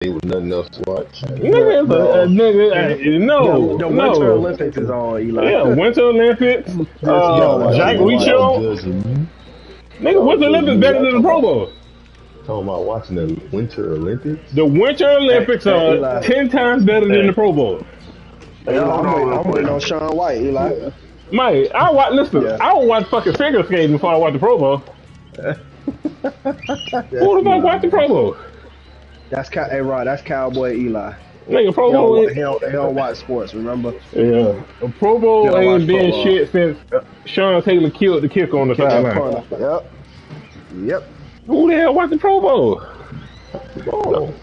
Ain't with nothing else to watch. Nigga, no. The Winter Olympics is on, Eli. Yeah, Winter Olympics. Jack Reachow. Nigga, Winter Olympics better than the Pro Bowl. Talking about watching the Winter Olympics? The Winter Olympics are 10 times better than the Pro Bowl. I'm waiting on Sean White, Eli. Mate, I would watch fucking figure skating before I watch the Pro Bowl. Who the fuck watch the Pro Bowl? Hey Rod, that's Cowboy Eli. Nigga, Pro Bowl he don't watch sports, remember? Yeah. The Pro Bowl ain't been shit since Sean Taylor killed the kicker on the sideline. Yep. Who the hell watch the Pro Bowl? Oh.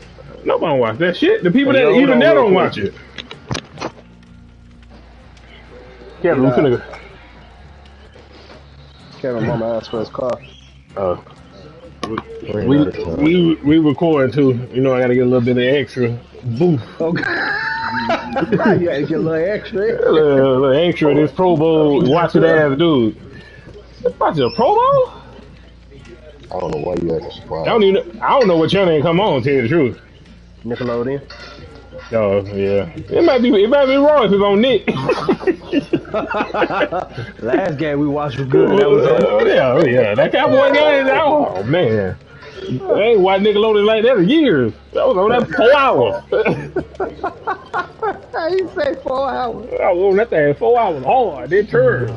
Nobody watch that shit. The people that even there don't watch it. Kevin, we finna go. Kevin, mama asked for his car. We recording too. You know, I gotta get a little bit of extra boost. Okay. You gotta get a little extra. A little extra. This Pro Bowl watch it ass dude. Watch a Pro Bowl? I don't know why you acting surprised. I don't know what channel ain't come on. To tell you the truth. Nickelodeon. Oh yeah, it might be wrong if it's on Nick. Last game we watched was good. That was yeah. That Cowboy game. Oh man, I ain't watched Nickelodeon like that in years. That was on that 4 hours. You say 4 hours? I was on that thing 4 hours hard. It turned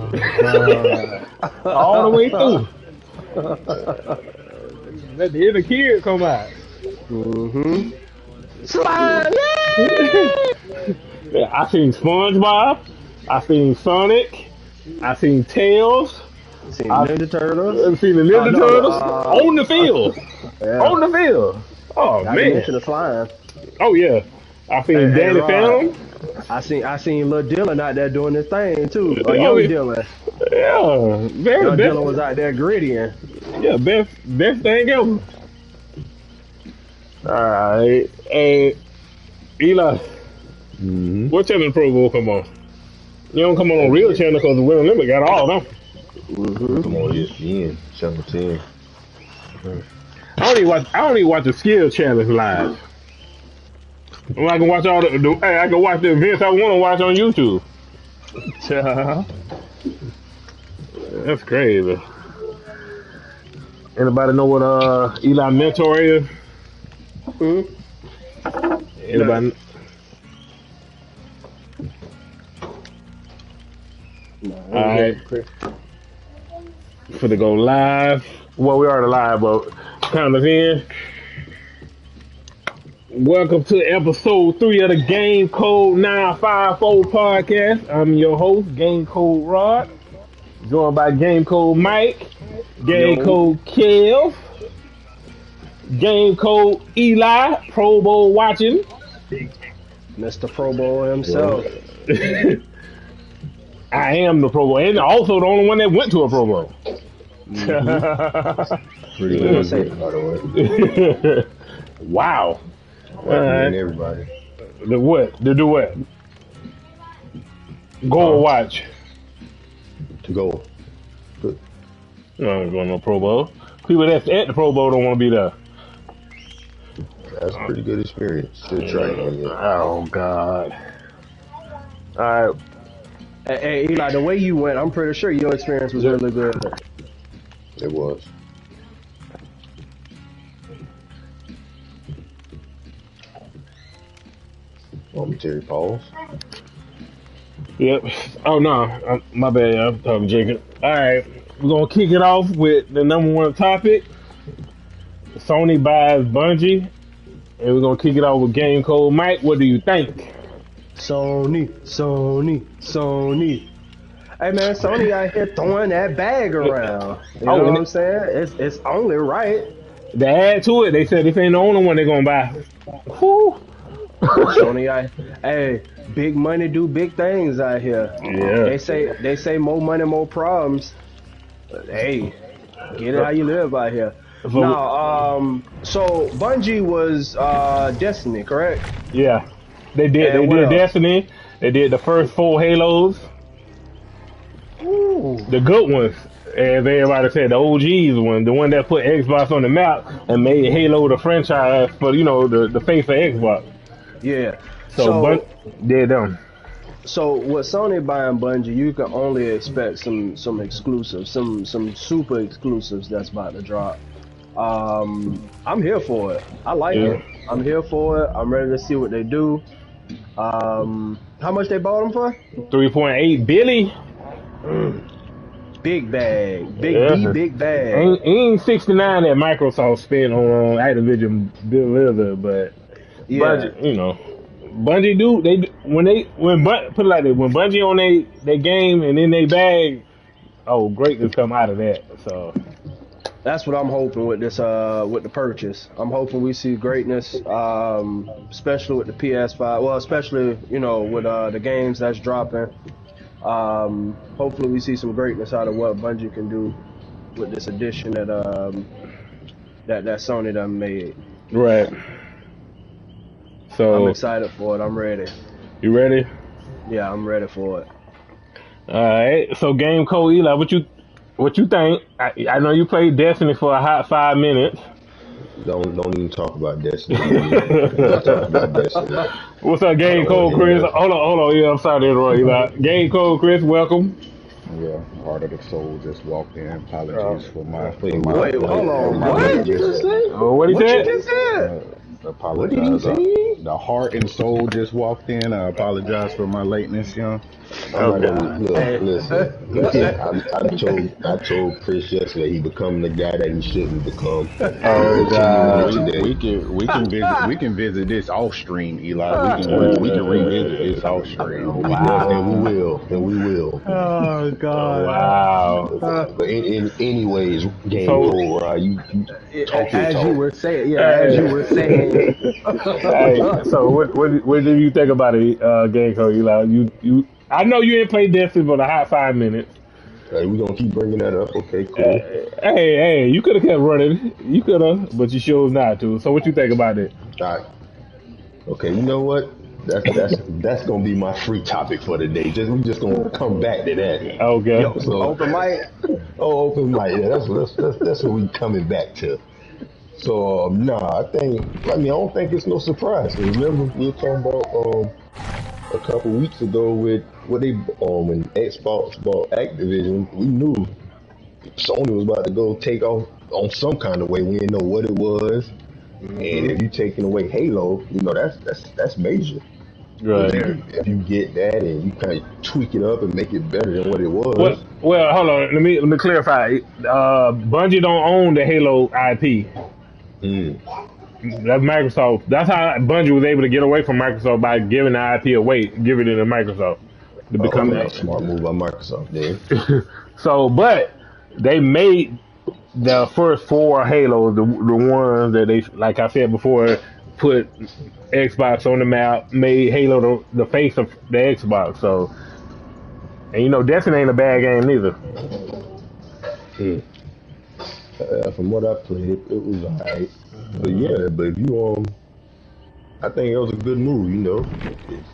all the way through. Let the inner kid come out. Mm-hmm. Slime! Yeah, I seen SpongeBob. I seen Sonic. I seen Tails. I seen Ninja Turtles. I seen the Ninja Turtles on the field. Yeah. On the field. Oh I man. mentioned the slime. Oh yeah. I seen Danny Phantom. I seen Lil Dylan out there doing his thing too. Young Dylan. Yeah. Young Dylan was out there grittying. Yeah, best thing ever. Alright. Hey, Eli. Mm-hmm. What channel the Pro Bowl come on? You don't come on real channel because the Winter Olympics got all of them. Mm-hmm. Come on, ESPN, channel 10. I don't even watch the skill challenge live. I can watch I can watch the events I want to watch on YouTube. That's crazy. Anybody know what Eli mentor is? Anybody? Alright. For to go live. Well, we already live, but count us in. Welcome to episode 3 of the GameCode954 Podcast. I'm your host, GameCode Rod. Joined by GameCode Mike, GameCode Kev, GameCode Eli, Pro Bowl watching. Mr. Pro Bowl himself. I am the Pro Bowl, and also the only one that went to a Pro Bowl. Pretty good, by the way. Wow. Everybody. The what? To do what? Go and watch. To go. Good. No, I'm going to no Pro Bowl. People that's at the Pro Bowl don't want to be there. That's a pretty good experience. Should try it. Oh, God. All right. Hey, Eli, the way you went, I'm pretty sure your experience was really good. It was. Momentary pause. Yep. Oh, no. My bad. I'm talking Jacob. All right. We're going to kick it off with the number one topic. Sony buys Bungie. And we're going to kick it off with Game Code. Mike, what do you think? Sony. Hey, man, Sony out here throwing that bag around. You know what I'm saying? It's only right. To add to it, they said this ain't the only one they're going to buy. Whew. Sony, hey, big money do big things out here. Yeah. They say more money, more problems. But hey, get it how you live out here. Now, so Bungie was Destiny, correct? Yeah, they did. They did Destiny. They did the first 4 Halos. Ooh. The good ones. as everybody said, the OG's one, the one that put Xbox on the map and made Halo the franchise for the face of Xbox. Yeah. So them. So with Sony buying Bungie, you can only expect some exclusives, some super exclusives that's about to drop. I'm here for it. I like it. I'm here for it. I'm ready to see what they do. How much they bought them for? 3.8 billion. Big bag, big bag. Ain't 69 that Microsoft spent on Activision Blizzard, but Bungie, Bungie put it like this, when Bungie on they game and in they bag, greatness come out of that. So that's what I'm hoping with this with the purchase. I'm hoping we see greatness, especially with the PS5. Well, especially with the games that's dropping. Hopefully we see some greatness out of what Bungie can do with this edition that Sony done made. Right. So I'm excited for it. I'm ready. You ready? Yeah, I'm ready for it. All right. So Game Code Eli, what you think? I know you played Destiny for a hot 5 minutes. Don't even talk about Destiny. Don't talk about Destiny. What's up, Game Code Chris? Hold on. Yeah, I'm sorry to interrupt you. Game Code Chris, welcome. Yeah, Heart of the Soul just walked in. Apologies for my. Wait, hold on. What did you just say? What he said? You just said? Apologize. What did you say? The Heart and Soul just walked in. I apologize for my lateness, young. Listen. I told Chris yesterday he become the guy that he shouldn't become. We can visit this off stream, Eli. We can revisit this off stream. Wow. And we will. Oh God! Wow. But anyways, Game Code, you talk your as talk. you were saying, as you were saying. Hey, so what do you think about it, Game Code Eli? You I know you ain't played Destiny for the hot 5 minutes. Hey, we gonna keep bringing that up. Okay, cool. Hey, you could have kept running. You could have, but you chose not to. So what you think about it? All right. Okay, you know what? That's gonna be my free topic for the day. We just gonna come back to that. Okay. So, open mic. Open mic. Yeah, that's what we coming back to. So I don't think it's no surprise. Remember we were talking about a couple weeks ago with what they when Xbox bought Activision, we knew Sony was about to go take off on some kind of way. We didn't know what it was. Mm-hmm. And if you taking away Halo, that's major. Right. If you get that and you kind of tweak it up and make it better than what it was. Well, hold on. Let me clarify. Bungie don't own the Halo IP. That's Microsoft. That's how Bungie was able to get away from Microsoft by giving the IP away, giving it to Microsoft to become that smart move by Microsoft, then. So, but they made the first 4 Halos, the ones that they, like I said before, put Xbox on the map, made Halo the face of the Xbox. So, and Destiny ain't a bad game neither. From what I played, it was alright. But if you I think it was a good move.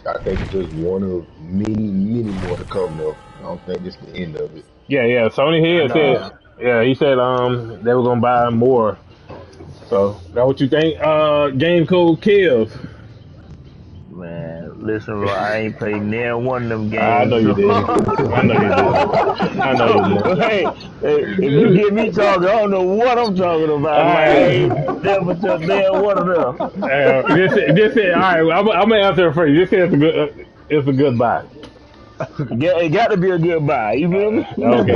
I think it's just one of many more to come. Though I don't think it's the end of it. Yeah. Sony here said, he said they were gonna buy more. So that what you think? Game Code kills. Man, listen, bro, I ain't played near one of them games. I know you did. I know you did. Hey, if you get me talking, I don't know what I'm talking about. I ain't never touched near one of them. Just say, all right, I'm gonna answer it for you. Just say it's a good buy. It got to be a good buy. You feel me? Okay.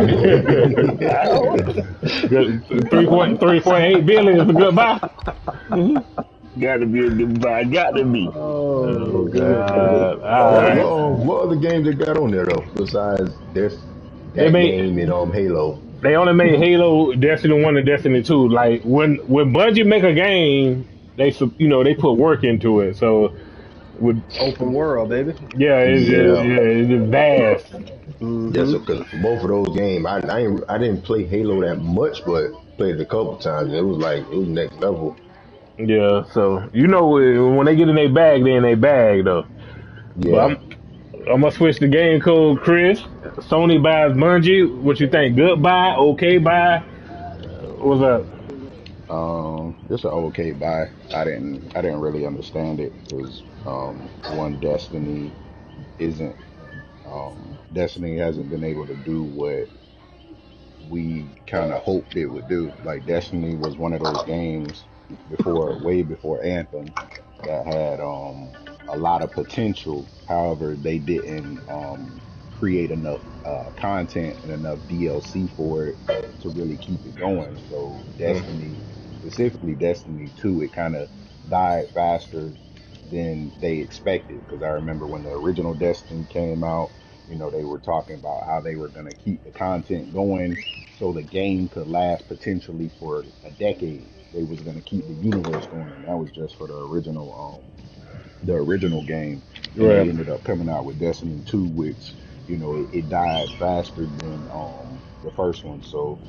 3.8 billion is a good buy. Got to be a good buy. Got to be. Oh God! What other games they got on there though besides that game and Halo? They only made Halo, Destiny 1 and Destiny 2. Like when Bungie make a game, they put work into it. So with open world, baby. Yeah, it's just vast. Mm-hmm. Yeah, so cause both of those games, I didn't play Halo that much, but played it a couple times. It was next level. Yeah, so when they get in their bag, they in their bag though. Yeah. I'm gonna switch the game code, Chris. Sony buys Bungie. What you think? Good buy? Okay buy? What's up? It's an okay buy. I didn't really understand it because one isn't Destiny hasn't been able to do what we kind of hoped it would do. Like Destiny was one of those games way before Anthem, that had a lot of potential. However, they didn't create enough content and enough DLC for it to really keep it going. So Destiny, specifically Destiny 2, it kind of died faster than they expected. Because I remember when the original Destiny came out, they were talking about how they were going to keep the content going so the game could last potentially for a decade. They was going to keep the universe going, and that was just for the original game. And Right. they ended up coming out with Destiny 2, which it died faster than the first one. So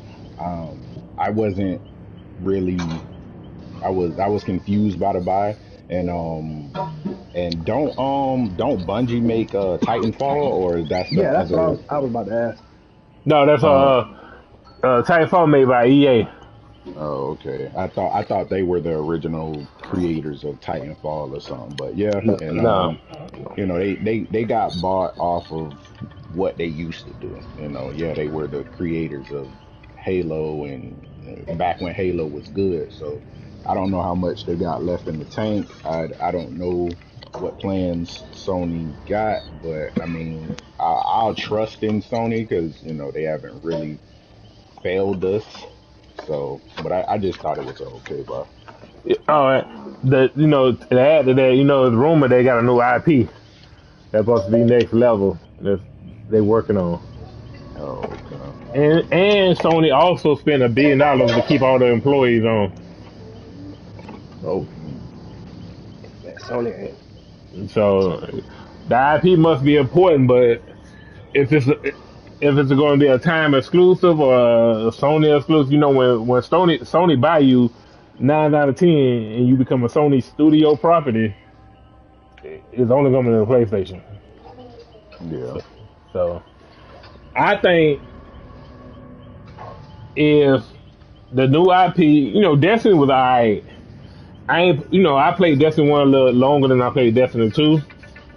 I wasn't really, I was confused by the buy. And don't Bungie make Titanfall, or that's the Yeah, that's other? what I was about to ask. No, that's Titanfall made by EA. Oh, okay. I thought they were the original creators of Titanfall or something. But yeah, and No. they got bought off of what they used to do. Yeah, they were the creators of Halo, and back when Halo was good. So I don't know how much they got left in the tank. I don't know what plans Sony got, but I mean, I'll trust in Sony because they haven't really failed us. So, but I just thought it was okay, bro. All right. To add to that, it's rumor they got a new IP that's supposed to be next level that they working on. Oh, okay. And Sony also spent $1 billion to keep all their employees on. Oh, Man, Sony ain't. So the IP must be important, but if it's going to be a time exclusive or a Sony exclusive, when Sony buy you 9 out of 10 and you become a Sony studio property, it's only going to be on PlayStation. Yeah. So I think if the new IP, Destiny was alright. I played Destiny 1 a little longer than I played Destiny 2.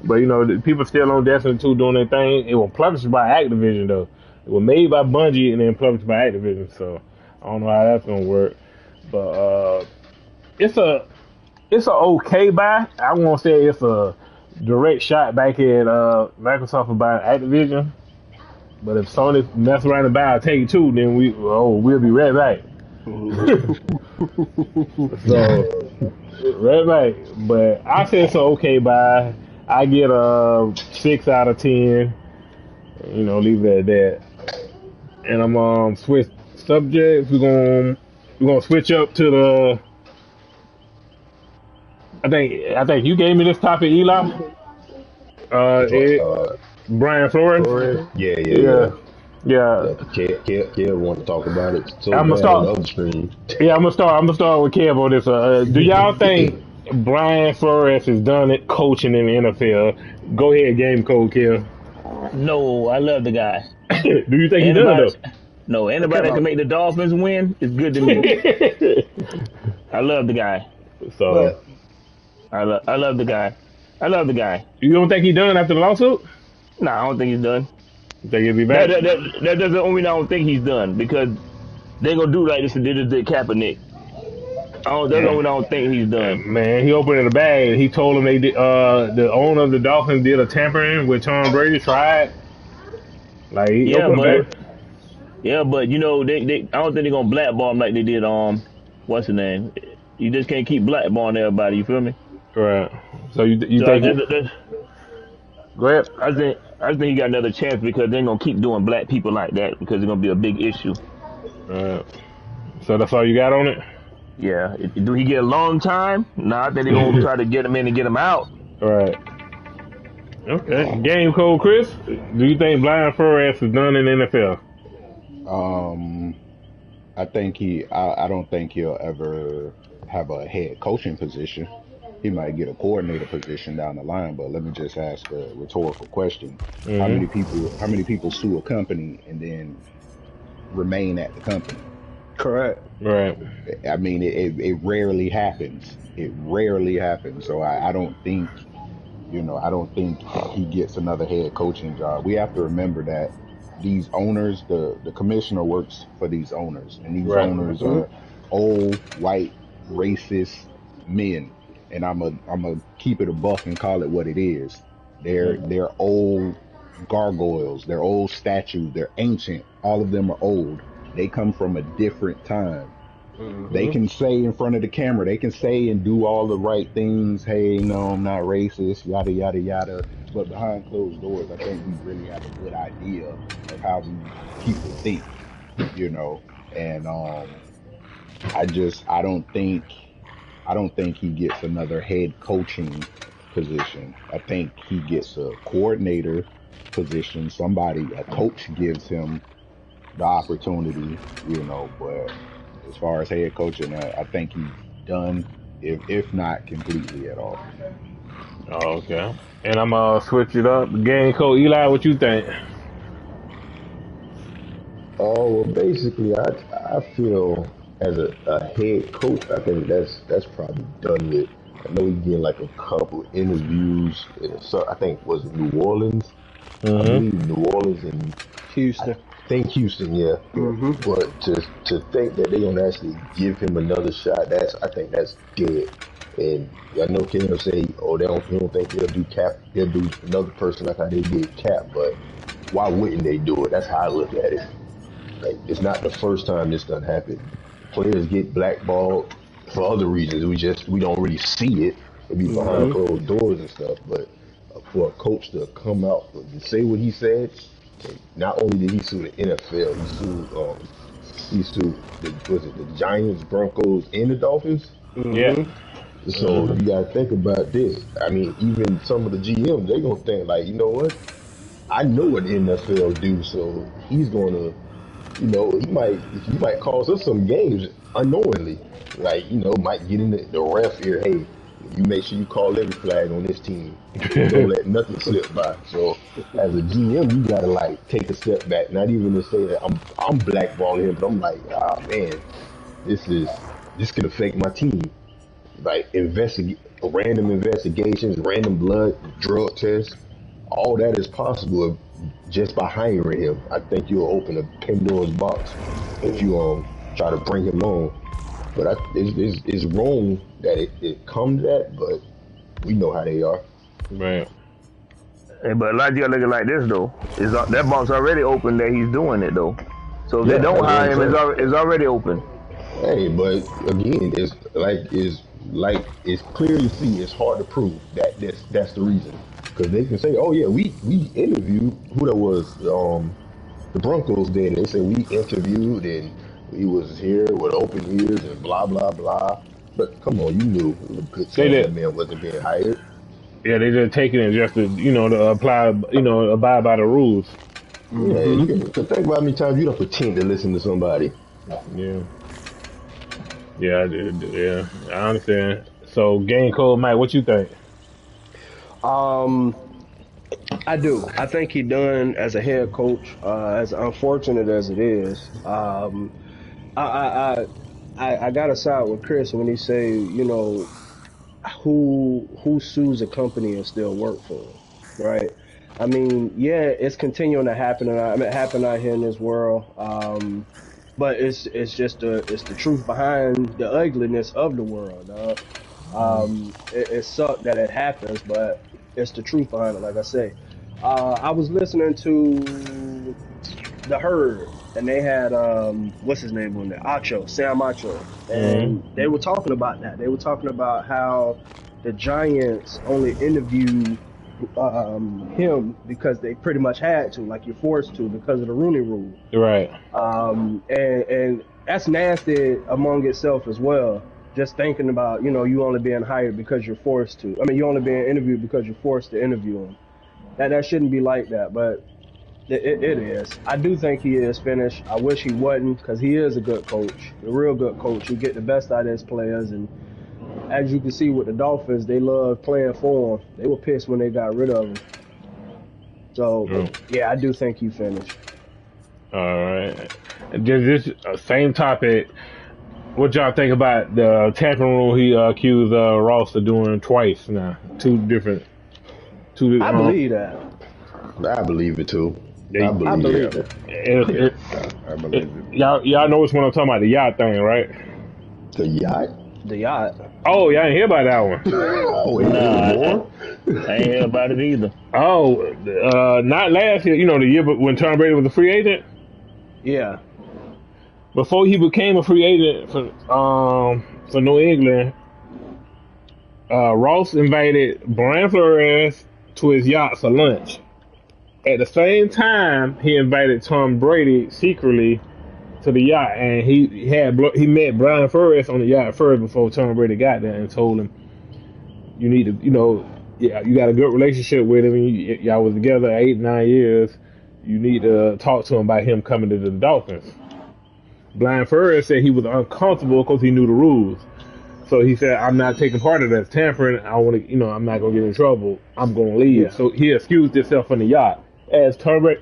But, the people still on Destiny 2 doing their thing. It was published by Activision, though. It was made by Bungie and then published by Activision. So, I don't know how that's going to work. But it's a okay buy. I won't say it's a direct shot back at Microsoft for buying Activision. But if Sony mess around and buy Take-Two, then we'll be right back. So, right back. But I say it's an okay buy. I get a 6 out of 10. Leave it at that. And I'm switch subjects. We're gonna switch up to the. I think you gave me this topic, Eli. Brian Flores. Yeah. Yeah. Want to talk about it. So I'm gonna start on the other stream. Yeah, I'm gonna start with Kev on this. Do y'all think Brian Flores is done at coaching in the NFL? Go ahead, game code, Kev. No, I love the guy. Do you think he's done though? No, anybody that can make the Dolphins win is good to me. I love the guy. So I love the guy. I love the guy. you don't think he's done after the lawsuit? Nah, I don't think he's done. You think he'll be back? That doesn't only mean I don't think he's done, because they're gonna do like this and did it to Kaepernick. That's the only I don't think he's done. Man, he opened the bag. He told him they did, the owner of the Dolphins did a tampering with Tom Brady. Tried. Like he opened the bag. Yeah, but they I don't think they're gonna blackball him like they did what's the name? You just can't keep blackballing everybody. You feel me? Right. So you think? Go ahead. I think he got another chance because they're gonna keep doing black people like that because it's gonna be a big issue. So that's all you got on it? Yeah. Do he get a long time? Nah, I think they're gonna try to get him in and get him out. All right. Okay. Game code, Chris. Do you think Brian Flores is done in the NFL? I think I don't think he'll ever have a head coaching position. he might get a coordinator position down the line. But let me just ask a rhetorical question: Mm-hmm. How many people sue a company and then remain at the company? Correct. Right. I mean, it rarely happens. It rarely happens. So I don't think, I don't think he gets another head coaching job. We have to remember that these owners, the commissioner works for these owners, and these Right. owners are old, white, racist men. And I'm a keep it a buck and call it what it is. They're old gargoyles. They're old statues. They're ancient. All of them are old. They come from a different time. They can say in front of the camera, they can say and do all the right things. Hey, no, I'm not racist, yada, yada, yada. But behind closed doors, I think we really have a good idea of how these people think, And I don't think he gets another head coaching position. I think he gets a coordinator position. A coach gives him the opportunity, but as far as head coaching, I think he's done, if not completely at all. Oh, okay. And I'm gonna switch it up. Game code, Eli, what you think? Oh, well, basically, I feel as a head coach, I think that's probably done with. I know he's getting like a couple interviews. So I think was New Orleans. I believe New Orleans and Houston. I think Houston, yeah. But to think that they're gonna actually give him another shot, I think that's dead. And I know Cam say, oh, they don't think they'll do Cap, they'll do another person like how they did Cap, but why wouldn't they do it? That's how I look at it. Like, it's not the first time this done happened. Players get blackballed for other reasons. We don't really see it. It be behind closed doors and stuff. But for a coach to come out and say what he said, not only did he sue the NFL, he sued the Giants, Broncos, and the Dolphins. Yeah. So you gotta think about this. I mean, even some of the GMs, they gonna think like, you know what? I know what the NFL do, so he's gonna, he might cause us some games unknowingly. Like, might get in the ref ear, hey, you make sure you call every flag on this team. Don't let nothing slip by. So as a GM, you gotta like take a step back. Not even to say that I'm blackballing him, but I'm like, man, this could affect my team. Like random investigations, random blood, drug tests, all that is possible just by hiring him. I think you'll open a Pandora's box if you try to bring him on. But it's wrong that it comes to that, but we know how they are. Right. Hey, but a lot of you look at it like this though. That box already open that he's doing it though. So if they don't hire him, it's already open. Hey, but again, it's clear to see. It's hard to prove that's the reason, because they can say, oh yeah, we interviewed who that was. The Broncos did. They said we interviewed and he was here with open ears and blah blah blah. But come on, you knew that man wasn't being hired. Yeah, they just taking it just to to apply, abide by the rules. Yeah, you can think about how many times you don't pretend to listen to somebody. Yeah. Yeah, I did. Yeah, I understand. So, Game Code, Mike, what you think? I do. I think he done as a head coach. As unfortunate as it is, I gotta side with Chris when he say, who sues a company and still work for it, right? I mean, yeah, it's continuing to happen, and it happened out here in this world. But it's just the truth behind the ugliness of the world. It sucks that it happens, but it's the truth behind it. Like I say, I was listening to The Herd, and they had what's his name on there, Sam Acho, and they were talking about that. They were talking about how the Giants only interviewed him because they pretty much had to, like you're forced to because of the Rooney Rule. Right. And that's nasty among itself as well. Just thinking about, you only being hired because you're forced to. I mean, you only being interviewed because you're forced to interview him. That shouldn't be like that, but it is. I do think he is finished. I wish he wasn't, because he is a good coach, a real good coach. He get the best out of his players, and as you can see with the Dolphins, they love playing for him. They were pissed when they got rid of him. So, yeah, I do think he finished. All right. Just same topic. What y'all think about the tampering rule he accused Ross of doing twice now? Two different. I believe that. I believe it too. I believe it. I believe it. Y'all know which one I'm talking about, the yacht thing, right? The yacht? The yacht. Oh, y'all ain't hear about that one. Oh, I ain't hear about it either. Oh, not last year. You know, the year when Tom Brady was a free agent. Yeah. Before he became a free agent for New England, Ross invited Brian Flores to his yacht for lunch. At the same time, he invited Tom Brady secretly to the yacht, and he met Brian Flores on the yacht first before Tom Brady got there, and told him, "You need to, you got a good relationship with him. Y'all was together 8-9 years. You need to talk to him about him coming to the Dolphins." Brian Flores said he was uncomfortable because he knew the rules. So he said, "I'm not taking part of that tampering. I want to, I'm not gonna get in trouble. I'm gonna leave." Yeah. So he excused himself from the yacht as Tom Brady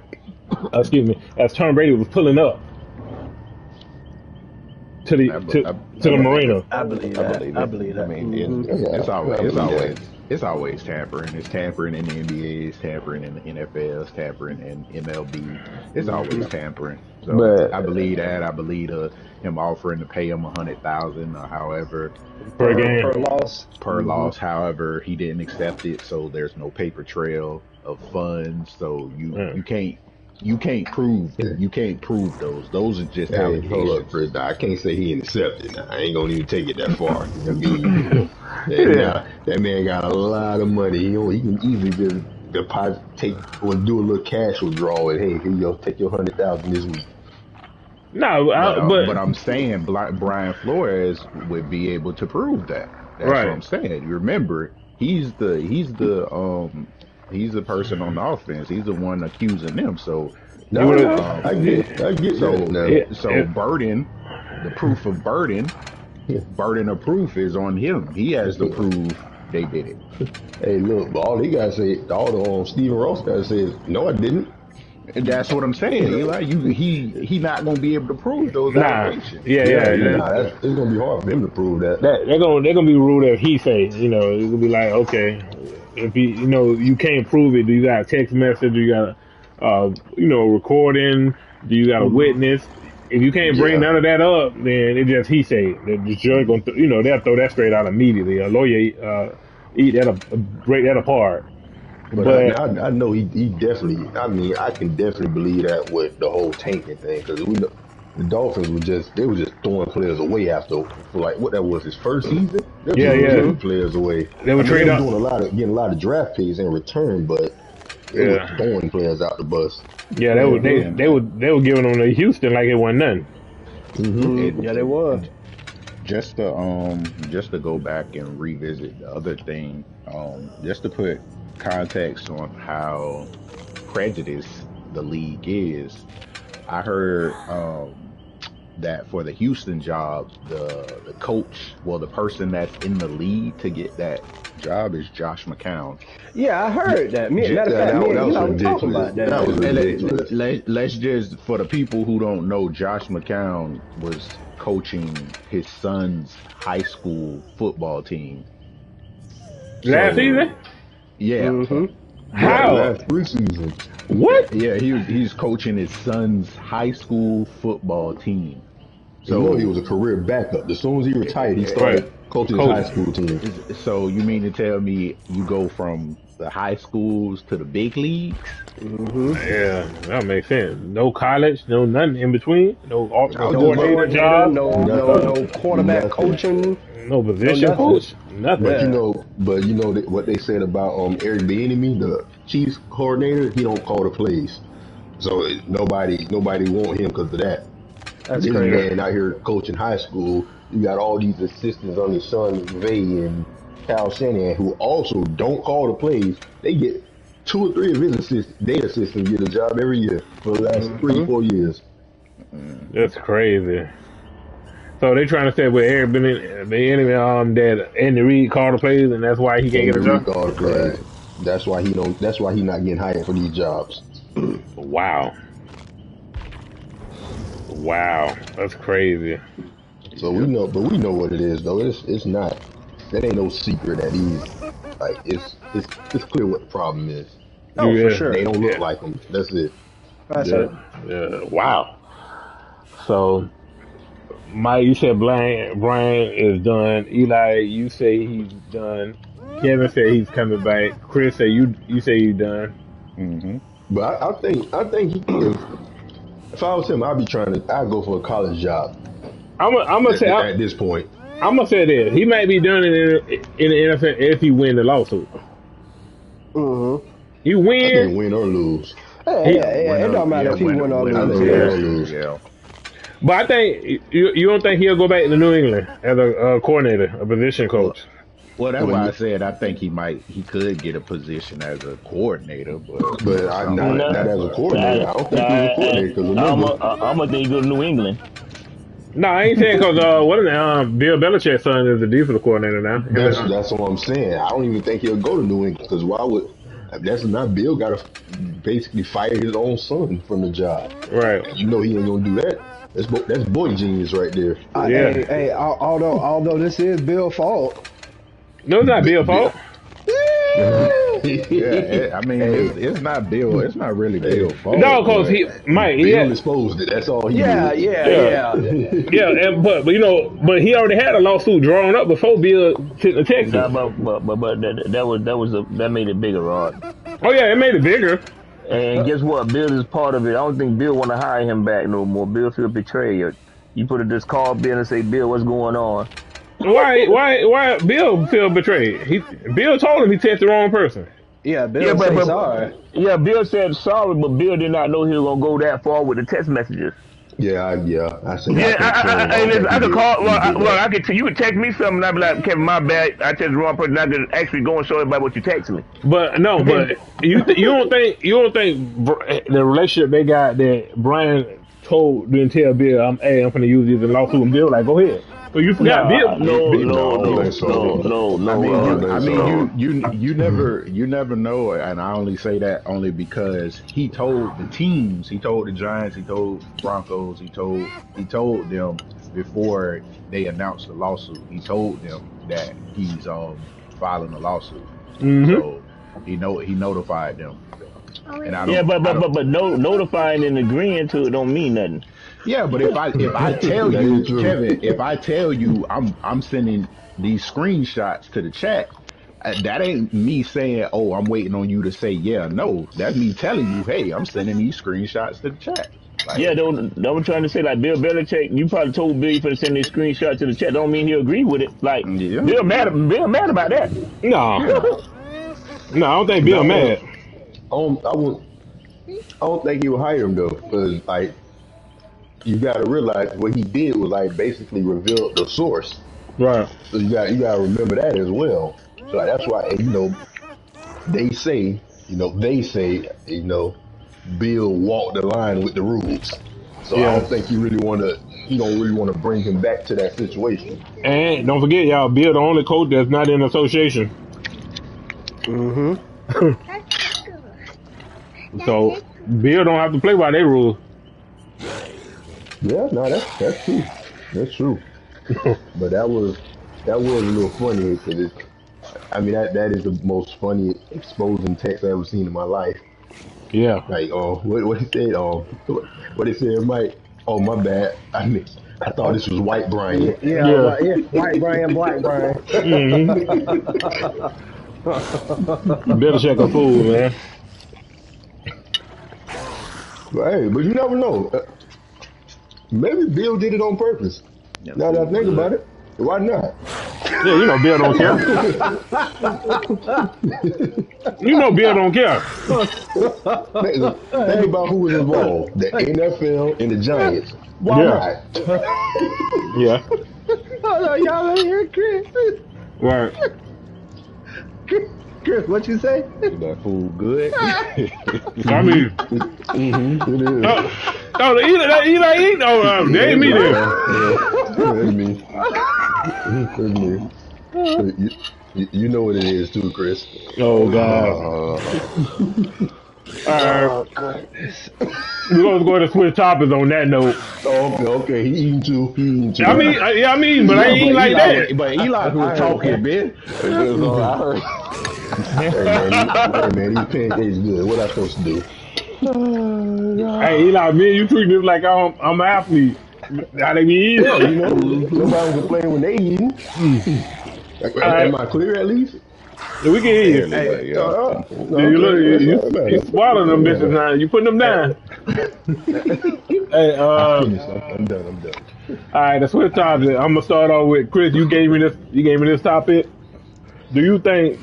was pulling up to the marina. I believe that. I believe that. I mean, it's always tampering. It's tampering in the NBA. It's tampering in the NFL. It's tampering in MLB. It's always tampering. So But- I believe that. I believe him offering to pay him $100,000 or however Per game. Per loss. per loss. However, he didn't accept it, so there's no paper trail of funds. So you can't prove those. Those are just Hey, allegations. hold up, Chris. I can't say he accepted. I ain't gonna even take it that far. I mean, that man got a lot of money. He can easily just deposit, do a little cash withdrawal, and hey, here you go, take your $100,000 this week. No, But I'm saying Brian Flores would be able to prove that. That's Right. what I'm saying. You remember, he's the person on the offense. He's the one accusing them. So No, I get that now. so burden, the proof of burden of proof is on him. He has to prove they did it. Hey, look, all he gotta say, Stephen Ross gotta say is, no, I didn't. And that's what I'm saying. Eli, he not gonna be able to prove those allegations. Nah, it's gonna be hard for him to prove that. they're gonna be ruled as he say. It's gonna be like, okay, if you can't prove it. Do you got a text message? Do you got a recording? Do you got a witness? If you can't bring none of that up, then it just he say. The judge gonna they'll throw that straight out immediately. A lawyer break that apart. But I know he definitely. I mean, I can definitely believe that with the whole tanking thing, because we know the Dolphins were just throwing players away after, for like what that was his first season. They were throwing players away. They were getting a lot of draft picks in return, but they were throwing players out the bus. Yeah, they were giving them to Houston like it wasn't nothing. Mm-hmm. Yeah, they were. Just to go back and revisit the other thing, just to put context on how prejudiced the league is. I heard that for the Houston job, the coach, the person that's in the lead to get that job is Josh McCown. Yeah, I heard that. Matter of fact, that was ridiculous. talking about that. That was ridiculous. Let's just, for the people who don't know, Josh McCown was coaching his son's high school football team. Last season? Yeah. Mm-hmm. How? Last preseason. What? Yeah, he's coaching his son's high school football team. So he was a career backup. As soon as he retired, he started coaching his high school team. So you mean to tell me you go from the high schools to the big leagues? Mm-hmm. Yeah, that makes sense. No college, no nothing in between. No coordinator job. No quarterback coaching. No position coach. Nothing. But you know what they said about Eric Bieniemy, the Chiefs coordinator. He don't call the plays, so nobody want him because of that. That's this crazy. Man out here coaching high school. You got all these assistants on his son McVay and Kyle Shanahan who also don't call the plays. They get 2 or 3 of his assistants get a job every year for the last 3 or 4 years. That's crazy. So they trying to say with Eric been the enemy that Andy Reid called the plays, and that's why he can't get a job. Called the plays. That's why he don't. That's why he not getting hired for these jobs. Wow, that's crazy. So we know what it is though. It's not. That ain't no secret that he's like. It's clear what the problem is. Oh, for sure. They don't look like him. That's it. That's it. Yeah. Wow. So, Mike, you said Brian is done. Eli, you say he's done. Kevin said he's coming back. Chris said you say he's done. Mm-hmm. But I think he. If I was him, I'd go for a college job. I'm gonna say at this point. I'm gonna say this: he might be done in the NFL if he win the lawsuit. Mm-hmm. You I win. think win or lose. It don't matter if he win or lose. Yeah. But I think you don't think he'll go back to New England as a coordinator, a position coach. Well, that's why I said I think he could get a position as a coordinator, but not as a coordinator. I don't think he's a coordinator because I'm gonna think he go to New England. No, I ain't saying because Bill Belichick's son is the defensive coordinator now. That's what I'm saying. I don't even think he'll go to New England because why would? That's not Bill. Got to basically fire his own son from the job. Right. You know he ain't gonna do that. That's boy genius right there. Yeah. Hey, although this is Bill's fault. No, it's not Bill's fault. yeah, I mean, it's not Bill. It's not really Bill's fault. No, because Bill exposed it. That's all he did. Yeah. But but he already had a lawsuit drawn up before Bill sent the Texas. Nah, but that made it bigger, Rod. Oh yeah, it made it bigger. And guess what? Bill is part of it. I don't think Bill want to hire him back no more. Bill feel betrayed. You put this call Bill and say, Bill, what's going on? Why Bill feel betrayed? Bill told him he texted the wrong person. Yeah, Bill said sorry. Yeah, Bill said sorry, but Bill did not know he was gonna go that far with the text messages. I said. I could call. I could. You could text me something, and I'd be like, Kevin, my bad. I texted the wrong person. I could actually go and show everybody what you text me. But no, you don't think the relationship they got that Brian didn't tell Bill, I'm gonna use these in lawsuit, and Bill like, go ahead. So you forgot Bill? No. I mean, you never know, and I only say that only because he told the teams, he told the Giants, he told Broncos, he told them before they announced the lawsuit. He told them that he's filing a lawsuut. Mm-hmm. So he notified them. And but notifying and agreeing to it don't mean nothing. Yeah, but if I tell you, Kevin, if I tell you I'm sending these screenshots to the chat, that ain't me saying, oh, I'm waiting on you to say yeah or no. That's me telling you, hey, I'm sending these screenshots to the chat. Like, yeah, they were trying to say, like, Bill Belichick, you probably told Bill you finna send these screenshots to the chat. Don't mean he'll agree with it. Like, yeah. Bill mad about that. No, I don't think Bill mad. I don't think he would hire him though, because like you got to realize what he did was like basically reveal the source. Right. So you got to remember that as well. So like, that's why they say Bill walked the line with the rules. So I don't think he don't really want to bring him back to that situation. And don't forget, y'all, Bill the only coach that's not in association. Mm-hmm. So Bill don't have to play by their rules. Yeah, no, that's true. That's true. But that was a little funny because that is the most funny exposing text I ever seen in my life. Yeah. Like what he said, what he said, Mike. Oh my bad. I thought this was White Brian. Yeah. White Brian, Black Brian. Better check a fool, man. But hey, but you never know. Maybe Bill did it on purpose. Now that I think about it, why not? Yeah, Bill don't care. Bill don't care. Think about who was involved. The NFL and the Giants. Why not? Yeah. Oh, y'all ain't hear Chris. Right. Chris, what you say? that fool good. I mean, It is. Eli, they ain't me there. That's me. That's me. You know what it is too, Chris. Oh God. All right. We're gonna go ahead and switch topics on that note. Okay. He eating too. I mean, I'm eating, but I ain't eating like that. But Eli was talking, man. Hey man, these pancakes good. What I supposed to do? Hey, Eli, me and you treat this like I'm an athlete. How they be eating? Yeah, you know, nobody complain when they eating. Am I clear at least? We can hear you. Hey, You swallow them bitches now. You putting them down. Hey, I'm done. all right, let's switch topics. I'm gonna start off with Chris. You gave me this topic. Do you think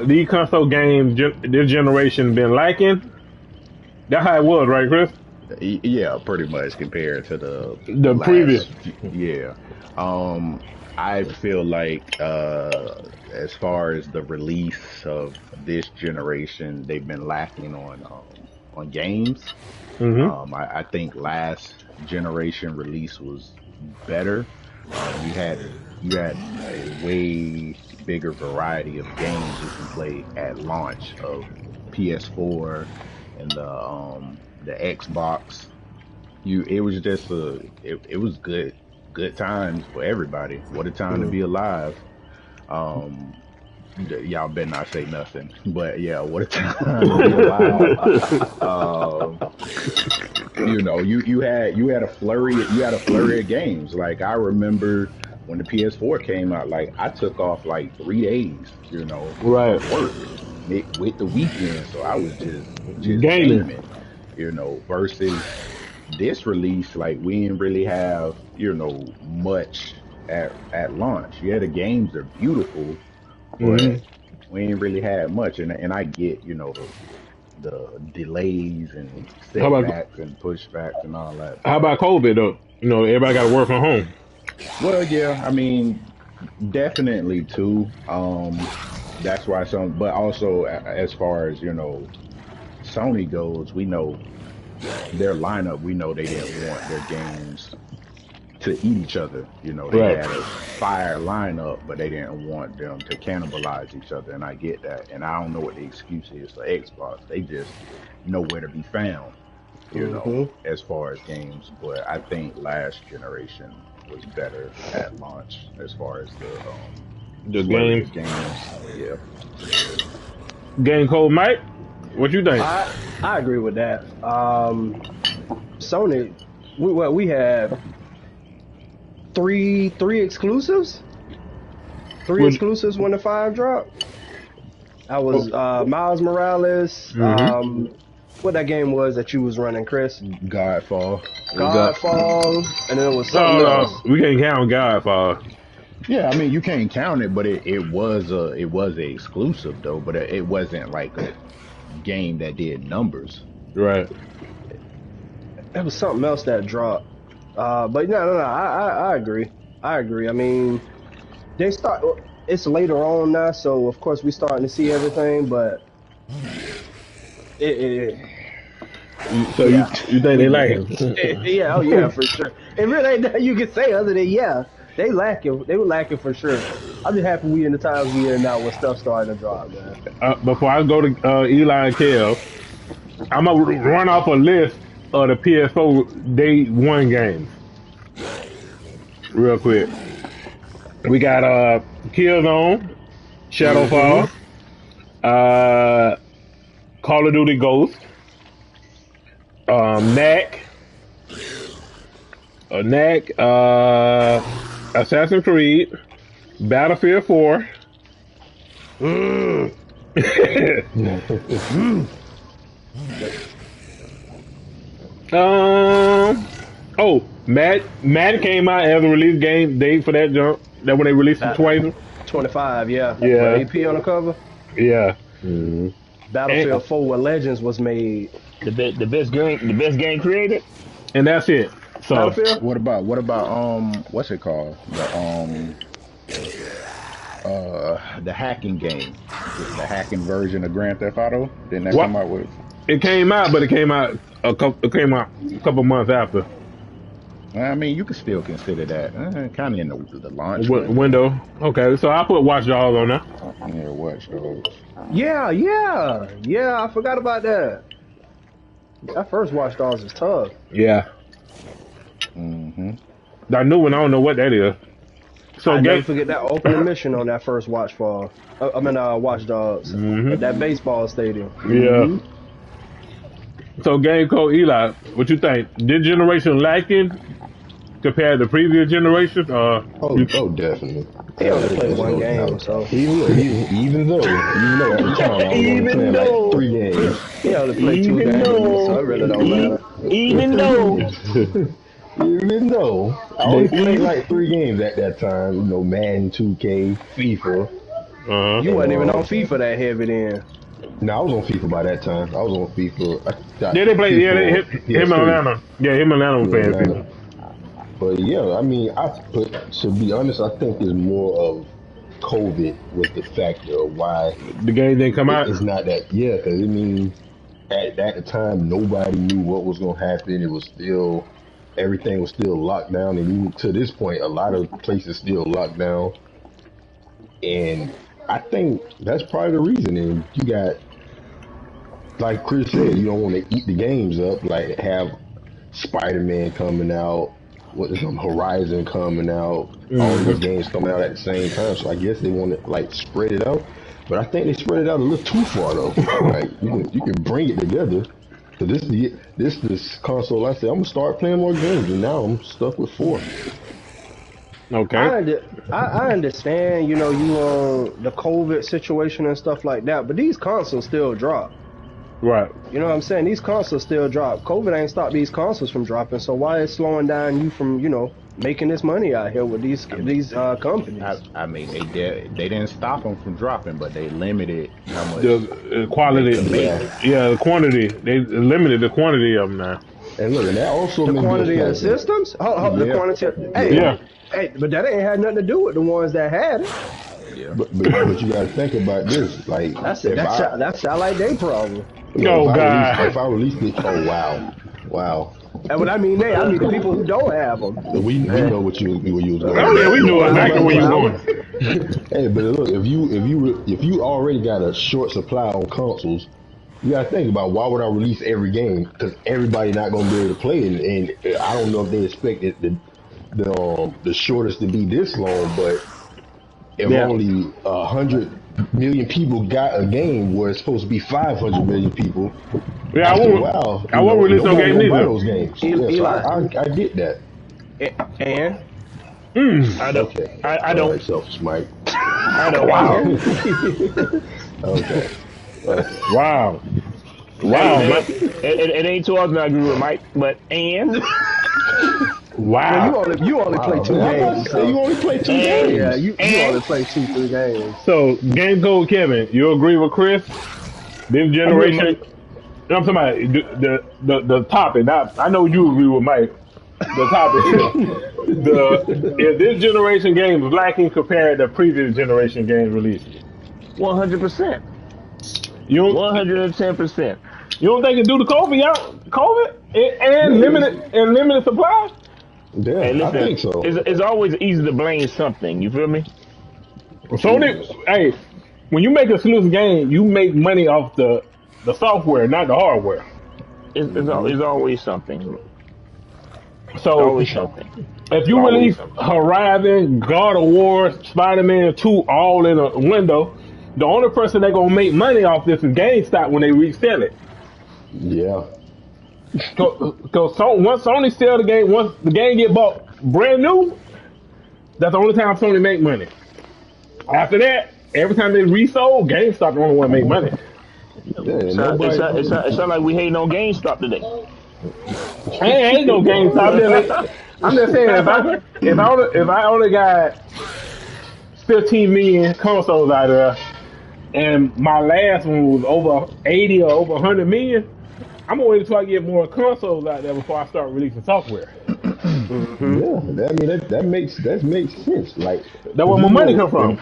these console games this generation been lacking? That's how it was, right, Chris? Yeah, pretty much compared to the last, previous. Yeah. I feel like as far as the release of this generation, they've been lacking on games. Mm-hmm. I think last generation release was better. You had a way bigger variety of games you can play at launch of PS4 and the Xbox. It was just it was good times for everybody. What a time to be alive. Y'all better not say nothing, but yeah, what a time to be alive. You had a flurry of games. Like I remember when the PS4 came out, like I took off like 3 days, Right. work with the weekend, so I was just Gaming. versus this release, like we didn't really have, much at launch. Yeah, the games are beautiful, but we ain't really had much. And I get, the delays and setbacks and pushbacks and all that. How about COVID though? Everybody got to work from home. Well, yeah, I mean, definitely too. That's why but also as far as, Sony goes, we know their lineup, we know they didn't want their games to eat each other. They had a fire lineup, but they didn't want them to cannibalize each other, and I get that. And I don't know what the excuse is for Xbox. They just know where to be found, as far as games. But I think last generation was better at launch as far as the games. Yeah. Game Code, Mike. What you think? I agree with that. Sony, we have three exclusives. Exclusives when the 5 dropped. I was Miles Morales. What that game was that you was running, Chris? Godfall, and then it was something else. We can't count Godfall. Yeah, I mean you can't count it, but it was a exclusive though. But it wasn't like a game that did numbers. Right. It was something else that dropped. But no. I agree. I mean, it's later on now, so of course we starting to see everything, but So you think they like it? yeah, for sure. It really ain't nothing you can say other than they lacking. They were lacking for sure. I'm just happy we in the times we in now when stuff starting to drop, man. Before I go to Eli and Kel, I'm gonna run off a list of the PS4 Day 1 games real quick. We got Killzone, Shadowfall, Call of Duty Ghost, Knack, Assassin's Creed, Battlefield 4. Madden came out as a release game date for that jump. That when they released the 25, yeah. Yeah. AP on the cover. Yeah. Battlefield 4 Legends was made. The best game created. And that's it. So Battlefield? What about what's it called? The hacking game, the hacking version of Grand Theft Auto. Didn't that come out with? It came out, but it came out a couple months after. I mean, you can still consider that kind of in the launch window. Okay, so I put Watch Dogs on there. Yeah, Watch Dogs. Yeah. I forgot about that. That first Watch Dogs is tough. Yeah. Mm-hmm. That new one, I don't know what that is. So I never forget that opening mission on that first Watch Dogs. Mm-hmm. At that baseball stadium. Yeah. Mm-hmm. So Game Code Eli, what you think? This generation lacking compared to previous generations? Oh, definitely. He only played one game, so even though at the time I was only playing like 3 games. he only played 2 games, so it really don't matter. Even though I only played like 3 games at that time, Madden, 2K, FIFA. You wasn't even on FIFA that heavy then. No, I was on FIFA by that time. I was on FIFA. Yeah, they played. Yeah, him and Atlanta. Yeah, him and Atlanta was playing FIFA. But yeah, I mean, to be honest, I think it's more of COVID was the factor of why the game didn't come out. It's not that, because I mean, at the time, nobody knew what was going to happen. It was still, everything was still locked down, and even to this point, a lot of places still locked down. And I think that's probably the reason. And you got, like Chris said, you don't want to eat the games up, like have Spider-Man coming out. Horizon coming out, all these games coming out at the same time. So I guess they want to like spread it out, but I think they spread it out a little too far though. Like you can bring it together. So this console, I said I'm gonna start playing more games, and now I'm stuck with 4. Okay. I understand, you on the COVID situation and stuff like that, but these consoles still drop. Right. You know what I'm saying? These consoles still drop. COVID ain't stopped these consoles from dropping, so why is slowing down you from, making this money out here with these companies? I mean, they didn't stop them from dropping, but they limited how much the quality. The quantity. They limited the quantity of them now. And look, and that also the quantity of systems. The quantity. Hey, but that ain't had nothing to do with the ones that had it. Yeah. But you got to think about this. Like that sound like their problem. God! If I release it, wow. And when I mean the people who don't have them. We know what you was going. Oh yeah, we know exactly where you going. Hey, but look, if you already got a short supply on consoles, you got to think about why would I release every game? Because everybody not going to be able to play it, and I don't know if they expect it the shortest to be this long, but if only 100 million people got a game where it's supposed to be 500 million people. Yeah, I won't release no game neither. Those games. I get that. And I don't. Okay. I don't. Right, selfish Mike. I don't. Wow. Okay. Wow. It ain't too often I agree with Mike, but Wow. Well, you only play 2 games. So. You only play 2 games. Yeah, you only play 2-3 games. So, Game Code Kevin, you agree with Chris? This generation. I'm talking about the topic. I know you agree with Mike. The topic is this generation game is lacking compared to previous generation games released. 100%. 110%. You don't think it's due to COVID and limited supply? Yeah, hey, listen, I think so. It's always easy to blame something. You feel me? Sony, hey, when you make a exclusive game, you make money off the software, not the hardware. It's always something. So always something. If you release Horizon, God of War, Spider-Man 2 all in a window, the only person that's gonna make money off this is GameStop when they resell it. Yeah. Because once Sony sell the game, once the game get bought brand new, that's the only time Sony make money. After that, every time they resold, GameStop the only one make money. It's not like we hating on GameStop today. Ain't no GameStop. I'm just saying, if I only got 15 million consoles out there, and my last one was over 80 or over 100 million, I'm gonna wait until I get more consoles out there before I start releasing software. Yeah, that makes sense. Like that's where my money come from.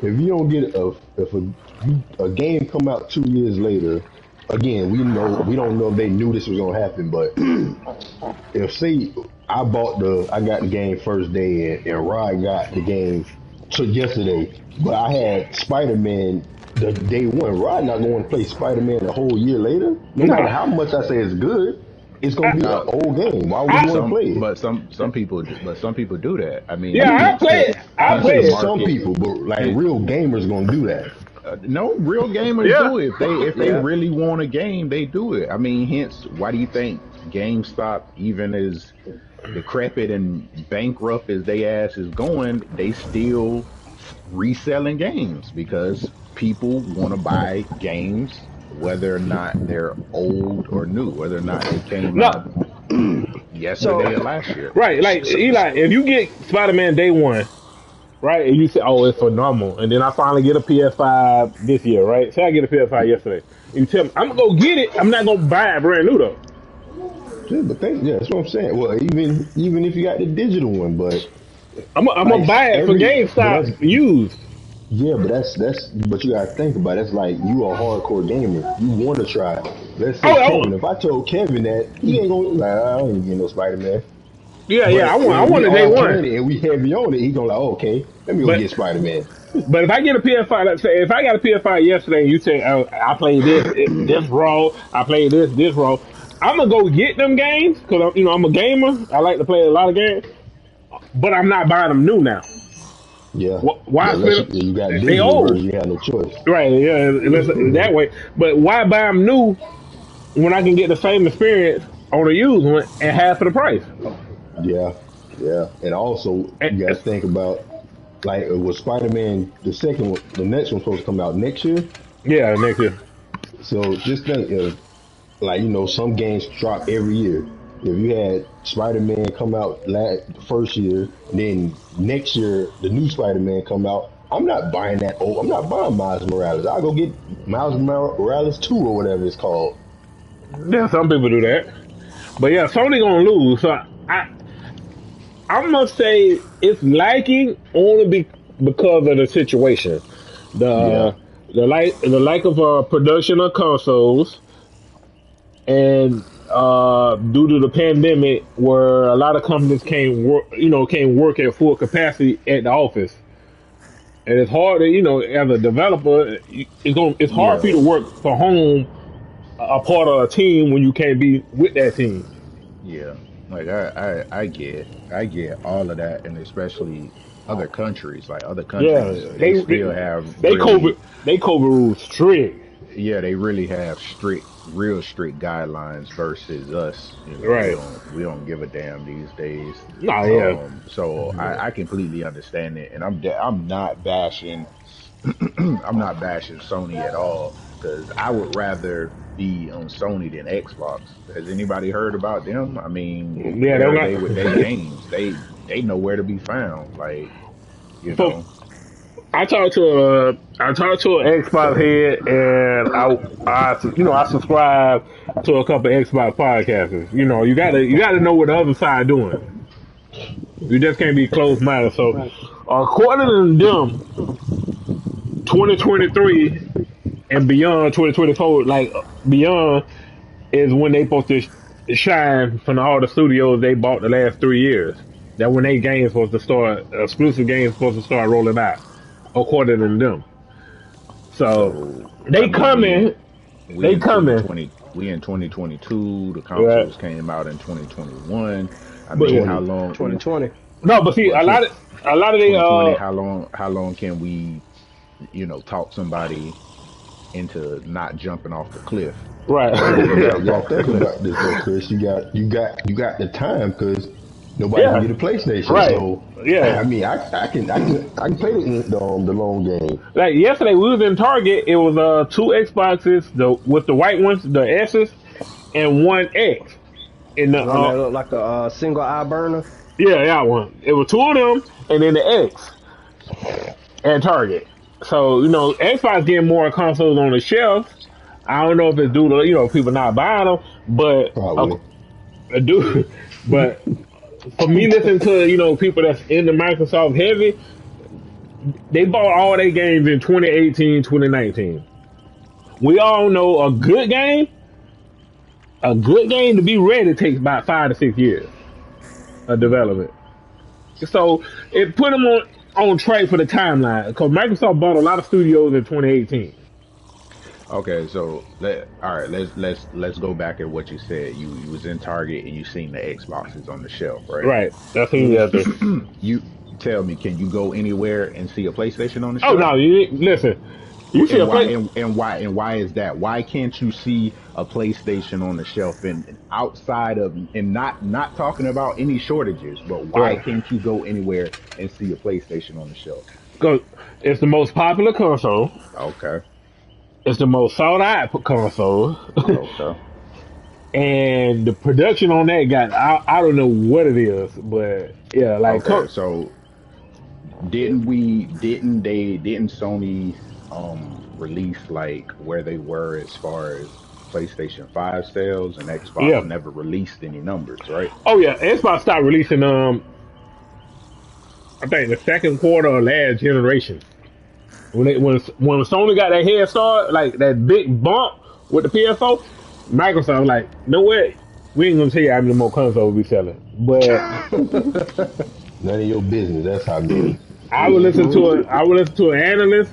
If you don't get if a game come out 2 years later, again, we don't know if they knew this was gonna happen, but if say I got the game first day and Rod got the game yesterday, but I had Spider-Man the day one. Rod not going to play Spider-Man a whole year later. No matter how much I say it's good, it's gonna be an old game. Why would you want to play it? But some people do that. I mean, I play it. I play it. Some people, but like real gamers gonna do that. No, real gamers do it. If they really want a game, they do it. I mean, hence, why do you think GameStop, even as decrepit and bankrupt as they ass is going, they still reselling games because people want to buy games, whether or not they're old or new, whether or not they came out yesterday or last year. Right, like Eli, if you get Spider-Man day one, right, and you say, "Oh, it's phenomenal," and then I finally get a PS5 this year, right? Say I get a PS5 yesterday, you tell me I'm gonna go get it. I'm not gonna buy it brand new though. Yeah, but that's what I'm saying. Well, even if you got the digital one, but I'm gonna buy it for GameStop used. Yeah, but but you gotta think about it. It's like you a hardcore gamer. You want to try it. Let's say Kevin. If I told Kevin that, he ain't gonna like, I don't even get no Spider-Man. Yeah, I want it day one. And we heavy on it. He gonna like, okay, let me go get Spider-Man. But if I get a PS5, let's say if I got a PS5 yesterday, and you say, "Oh, I played this raw, I played this raw," I'm gonna go get them games because I'm a gamer. I like to play a lot of games, but I'm not buying them new now. Yeah. Why? You got they old. You have no choice. Right. Yeah. That way. But why buy them new when I can get the same experience on a used one at half of the price? Yeah. And also, you got to think about like was Spider-Man the second one, the next one's supposed to come out next year? Yeah, next year. So just think, like some games drop every year. If you had Spider-Man come out the first year, then next year the new Spider-Man come out, I'm not buying that old. I'm not buying Miles Morales. I'll go get Miles Morales 2 or whatever it's called. Yeah, some people do that. But yeah, Sony gonna lose. So I must say it's lacking only because of the situation. The lack of production of consoles, and due to the pandemic, where a lot of companies can't work at full capacity at the office, and it's hard to as a developer, it's hard for you to work from home, a part of a team when you can't be with that team. Yeah, like I get all of that, and especially other countries, they still have COVID rules strict. Yeah, they really have real strict guidelines versus us. Right. We don't give a damn these days. So I completely understand it, and I'm not bashing Sony at all, because I would rather be on Sony than Xbox. Has anybody heard about them? I mean, they with their games, they know where to be found. Like, I talked to an Xbox head, and I subscribe to a couple of Xbox podcasters. You gotta know what the other side doing. You just can't be closed-minded. So, according to them, 2023 and beyond, 2024, like beyond, is when they supposed to shine from all the studios they bought the last 3 years. That when they games supposed to start, exclusive games supposed to start rolling out, according to them. So they coming. We in 2022. The consoles came out in 2021. I mean, how long? 2020. No, but see, a lot of they. How long can we, talk somebody into not jumping off the cliff? Right. Y'all think about this though, Chris. You got the time, because nobody can get a PlayStation. Right. So I mean, I can play the long game. Like yesterday, we was in Target. It was 2 Xboxes, with the white ones, the S's, and 1 X. In the that looked like a single eye burner. Yeah, that one. It was 2 of them, and then the X at Target. So Xbox getting more consoles on the shelf. I don't know if it's due to people not buying them, but but for me listening to people that's in the Microsoft heavy, they bought all their games in 2018, 2019. we all know a good game to be ready takes about 5 to 6 years of development. So it put them on track for the timeline because Microsoft bought a lot of studios in 2018. Okay, so let's go back at what you said. You was in Target and you seen the Xboxes on the shelf, right? Right. That's what you have to. You tell me, can you go anywhere and see a PlayStation on the Oh shelf? no, listen. You see and why is that? Why can't you see a PlayStation on the shelf and outside of and not talking about any shortages, but why can't you go anywhere and see a PlayStation on the shelf? Because it's the most popular console. Okay. It's the most sought after console. Okay. And the production on that got I don't know what it is, but yeah, like okay, so didn't Sony release like where they were as far as PlayStation 5 sales, and Xbox never released any numbers, right? Oh yeah, Xbox stopped releasing I think the second quarter of last generation. When Sony got that head start, like that big bump with the PS4, Microsoft was like, no way, we ain't gonna tell you how many more consoles we selling. But none of your business. That's how good. I would listen to an analyst,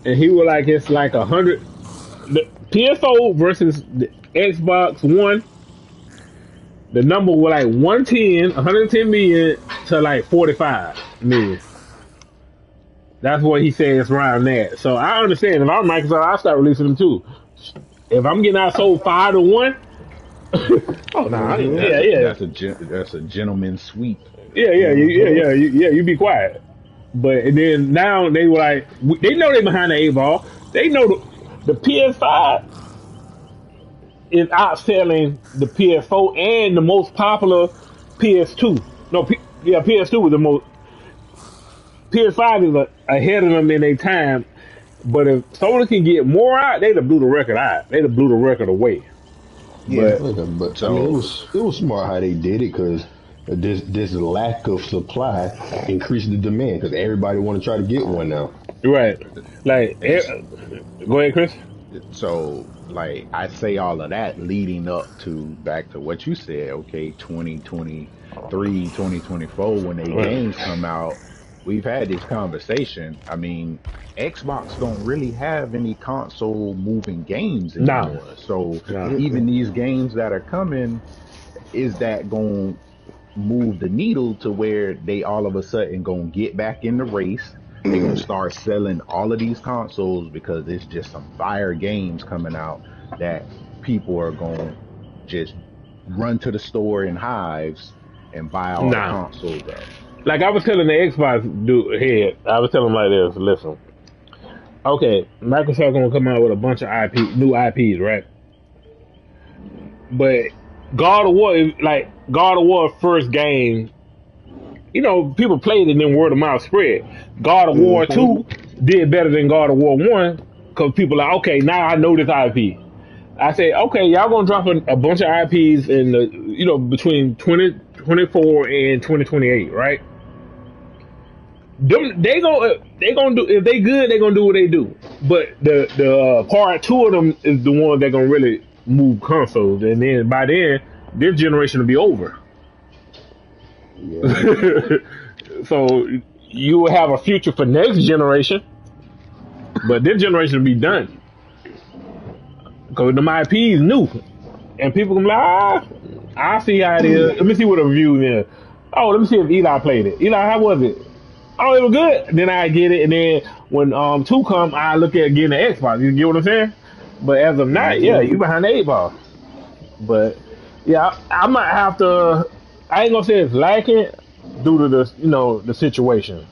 and he was like, it's like 100. The PS4 versus the Xbox One, the number was like 110 million to like 45 million. That's what he says around that. So I understand. If I'm Microsoft, I'll start releasing them too. If I'm getting outsold 5-1, oh no, that's a gentleman's sweep. You be quiet. But and then now they were like, they know they behind the 8-ball. They know the PS5 is outselling the PS4 and the most popular PS2. PS2 was the most. PS5 is ahead of them in their time, but if Sony can get more out, they'd have blew the record out. They'd have blew the record away. Yeah, but I mean, it was smart how they did it because this lack of supply increased the demand because everybody want to try to get one now. Right. Like, go ahead, Chris. So, like, I say all of that leading up to back to what you said. Okay, 2023, 2024, when they games come out. We've had this conversation. I mean, Xbox don't really have any console moving games anymore. So even these games that are coming, is that going to move the needle to where they all of a sudden going to get back in the race? They're going to start selling all of these consoles because it's just some fire games coming out that people are going to just run to the store in hives and buy all the consoles up. Like I was telling the Xbox dude head, I was telling him like this, listen, okay, Microsoft gonna come out with a bunch of new IPs, right? But God of War first game, you know, people played it and then word of mouth spread. God of War 2 did better than God of War 1 because people are like, okay, now I know this IP. I say, okay, y'all gonna drop a bunch of IPs in the, you know, between 2024 and 2028, right? They gonna do, if they good, they gonna do what they do. But the part 2 of them is the one that gonna really move consoles, and then by then this generation will be over. Yeah. So you will have a future for next generation, but this generation will be done because the IP is new, and people can be like, I see how it is. Let me see what a review is. Oh, let me see if Eli played it. Eli, how was it? Oh, it was good. Then I get it, and then when 2 come, I look at getting the Xbox. You get what I'm saying? But as of now, yeah, you behind the 8-ball. But yeah, I might have to. I ain't gonna say it's lacking due to the, you know, the situation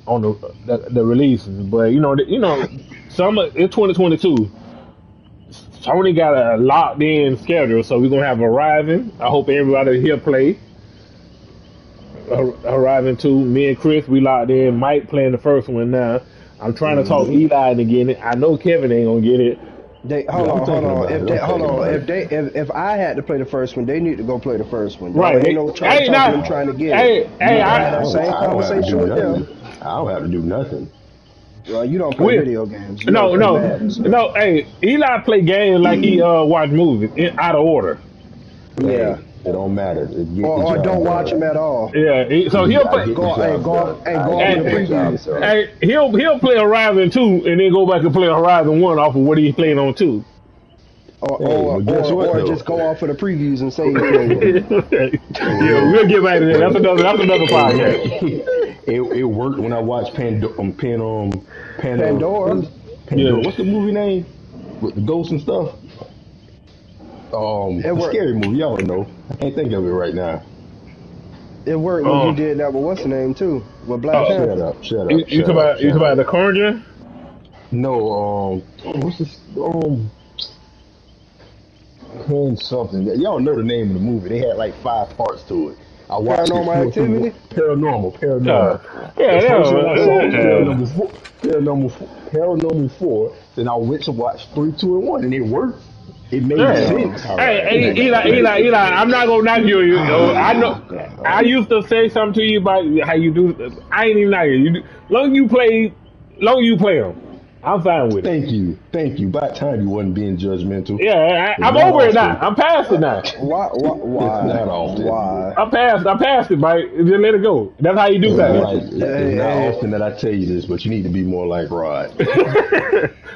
on the releases, but you know, some it's 2022. Sony got a locked in schedule, so we're gonna have Horizon. I hope everybody here play Horizon 2. Me and Chris, we locked in. Mike playing the first one now. I'm trying to talk Eli into getting it. I know Kevin ain't gonna get it. Hold on. If I had to play the first one, they need to go play the first one. Right. Ain't no trying to get it. I same conversation with them. I don't have to do nothing. You don't play video games. You No. don't play Madden, so. No. Hey, Eli play games like he watch movies out of order. Yeah. It don't matter. Or don't watch them at all. Yeah. So he'll play. Go off the previews. Hey, he'll play Horizon 2 and then go back and play Horizon 1 off of what he played on 2. Or just go off for the previews and say yeah, we'll get back to that. That's another podcast. It worked when I watched Pandora. Yeah. What's the movie name with the ghosts and stuff? The scary movie. Y'all don't know. I can't think of it right now. It worked when you did that with what's the name too? With Black Panther. Shut up. You talk about The Conjuring? No. What's this? Something. Y'all know the name of the movie. They had like 5 parts to it. I watched Paranormal Activity? Paranormal. Paranormal 4. Then I went to watch 3, 2, and 1, and it worked. It made sense. Hey, Eli, I'm not gonna knock you. I know. I used to say something to you about how you do. I ain't even knock you. Long as you play them. I'm fine with it. Thank you. By the time you wasn't being judgmental. Yeah, I'm over it now. I'm past it now. Why? Not often. Why? I passed it, Mike. Just let it go. That's how you do things. It's not often that I tell you this, but you need to be more like Rod.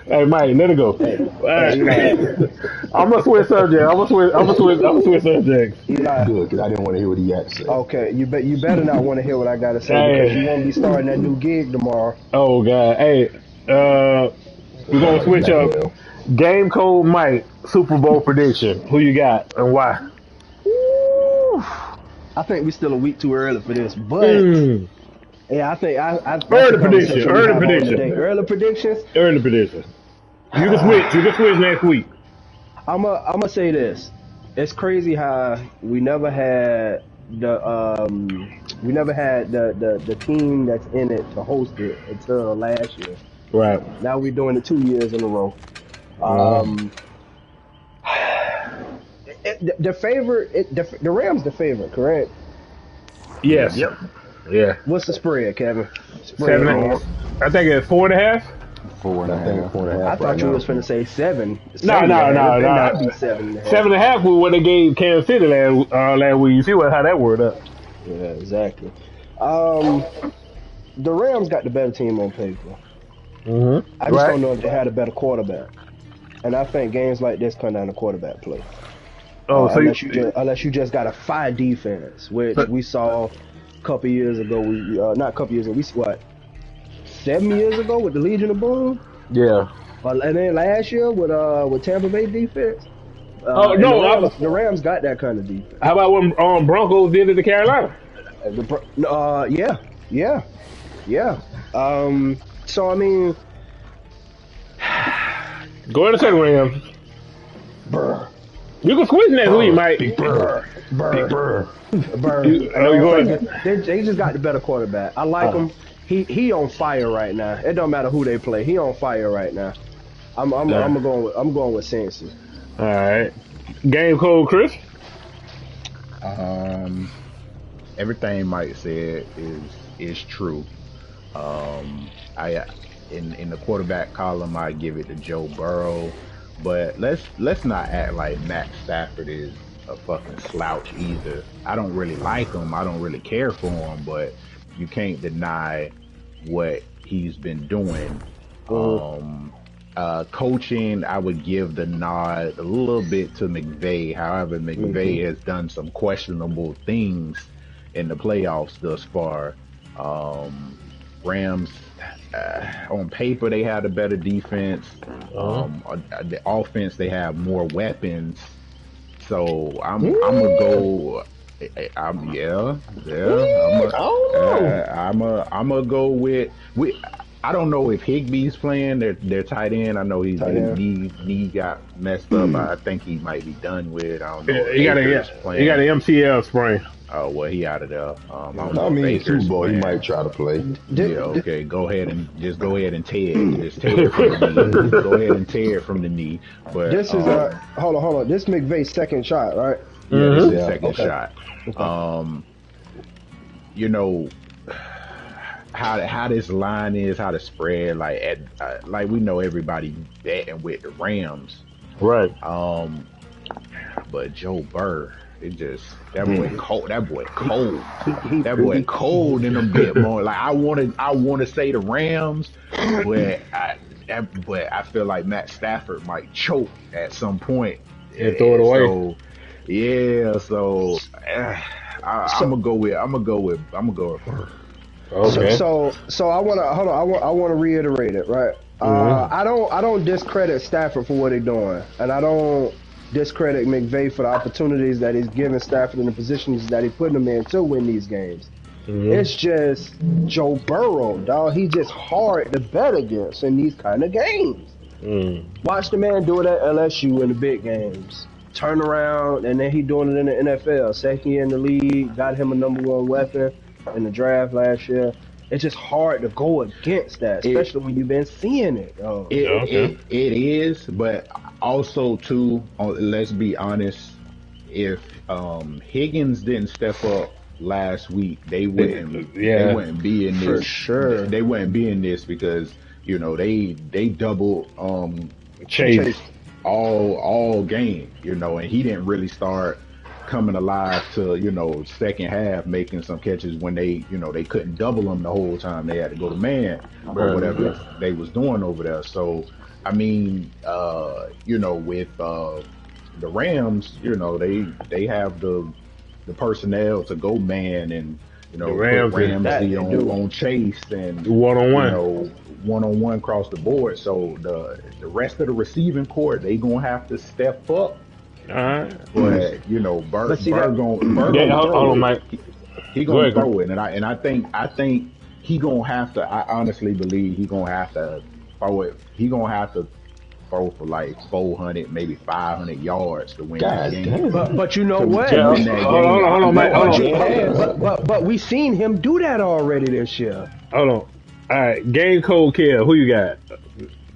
Hey, Mike, let it go. I'm gonna switch subject. I'm gonna switch subjects. Good, because I didn't want to hear what he had to say. Okay, you better not want to hear what I gotta say because you won't be starting that new gig tomorrow. Oh God, hey. We're gonna switch up. Game Code Mike, Super Bowl prediction. Who you got and why? Ooh, I think we're still a week too early for this, but yeah, I think early predictions. You can switch next week. I'm gonna say this. It's crazy how we never had the team that's in it to host it until last year. Right. Now we're doing it 2 years in a row. The Rams the favorite, correct? Yes. Yep. Yeah. What's the spread, Kevin? 7.5. I think it's 4.5. 4.5. I thought you was finna say 7. No. That'd be 7.5. 7.5 was what they gave Kansas City last week. You see how that worked up? Yeah, exactly. The Rams got the better team on paper. I just don't know if they had a better quarterback. And I think games like this come down to quarterback play. Unless you just got a fire defense, which we saw a couple years ago. Not a couple years ago. 7 years ago with the Legion of Boom. Yeah. And then last year with Tampa Bay defense. The Rams got that kind of defense. How about when Broncos did it to Carolina? Yeah. So I mean, go ahead and say Rams. Burr. You can switch next week, Mike. Big Burr. They just got the better quarterback. I like him. He on fire right now. It don't matter who they play. He on fire right now. I'm going with Cincy. All right. Game code, Chris. Everything Mike said is true. In the quarterback column, I give it to Joe Burrow, but let's not act like Matt Stafford is a fucking slouch either. I don't really like him. I don't really care for him, but you can't deny what he's been doing. Coaching, I would give the nod a little bit to McVay. However, McVay has done some questionable things in the playoffs thus far. Rams, on paper, they had a better defense. The offense, they have more weapons. So I'm gonna go. I'm gonna go with. I don't know if Higbee's playing. They're tight end. I know his knee got messed up. I think he might be done with. I don't know. He got an MCL sprain. Oh well, he out of there. I mean, Super Bowl, he might try to play. Okay. Go ahead and tear it. Just tear it from the knee. Go ahead and tear it from the knee. But this is hold on. This McVay's second shot, right? Yeah, this is his second shot. Okay. how this line is, how the spread, like like we know everybody betting with the Rams, Right. But Joe Burr, it just that boy cold. That boy cold. That boy cold in a bit more. Like I want to say the Rams, but I feel like Matt Stafford might choke at some point And throw it away. So, yeah, so I'm gonna go with Burr. Okay. So I wanna hold on. I wanna reiterate it, right? I don't discredit Stafford for what he's doing, and I don't discredit McVay for the opportunities that he's giving Stafford in the positions that he's putting him in to win these games. It's just Joe Burrow, dog. He's just hard to bet against in these kind of games. Watch the man do it at LSU in the big games. Turn around, and then he doing it in the NFL. Second year in the league, got him a #1 weapon in the draft last year. It's just hard to go against that, especially when you've been seeing it. It is, but also too, let's be honest, if Higgins didn't step up last week, they wouldn't be in this. For sure. They wouldn't be in this because, you know, they doubled Chase. all game, you know, and he didn't really start coming alive to, you know, second half, making some catches when they, you know, they couldn't double him the whole time. They had to go to man or whatever they was doing over there. So, I mean, you know, with the Rams, you know, they have the personnel to go man and, you know, The Rams put Ramsey on Chase and One-on-one. you know, one-on-one across the board. So the rest of the receiving court, they gonna have to step up. But you know, Burr Hold on, Mike. He gonna throw it, and I think he gonna have to. I honestly believe he gonna have to throw it. He gonna have to throw for like 400, maybe 500 yards to win that game. But you know what? Hold on, Mike. But we seen him do that already this year. Hold on. All right, game code kill. Who you got?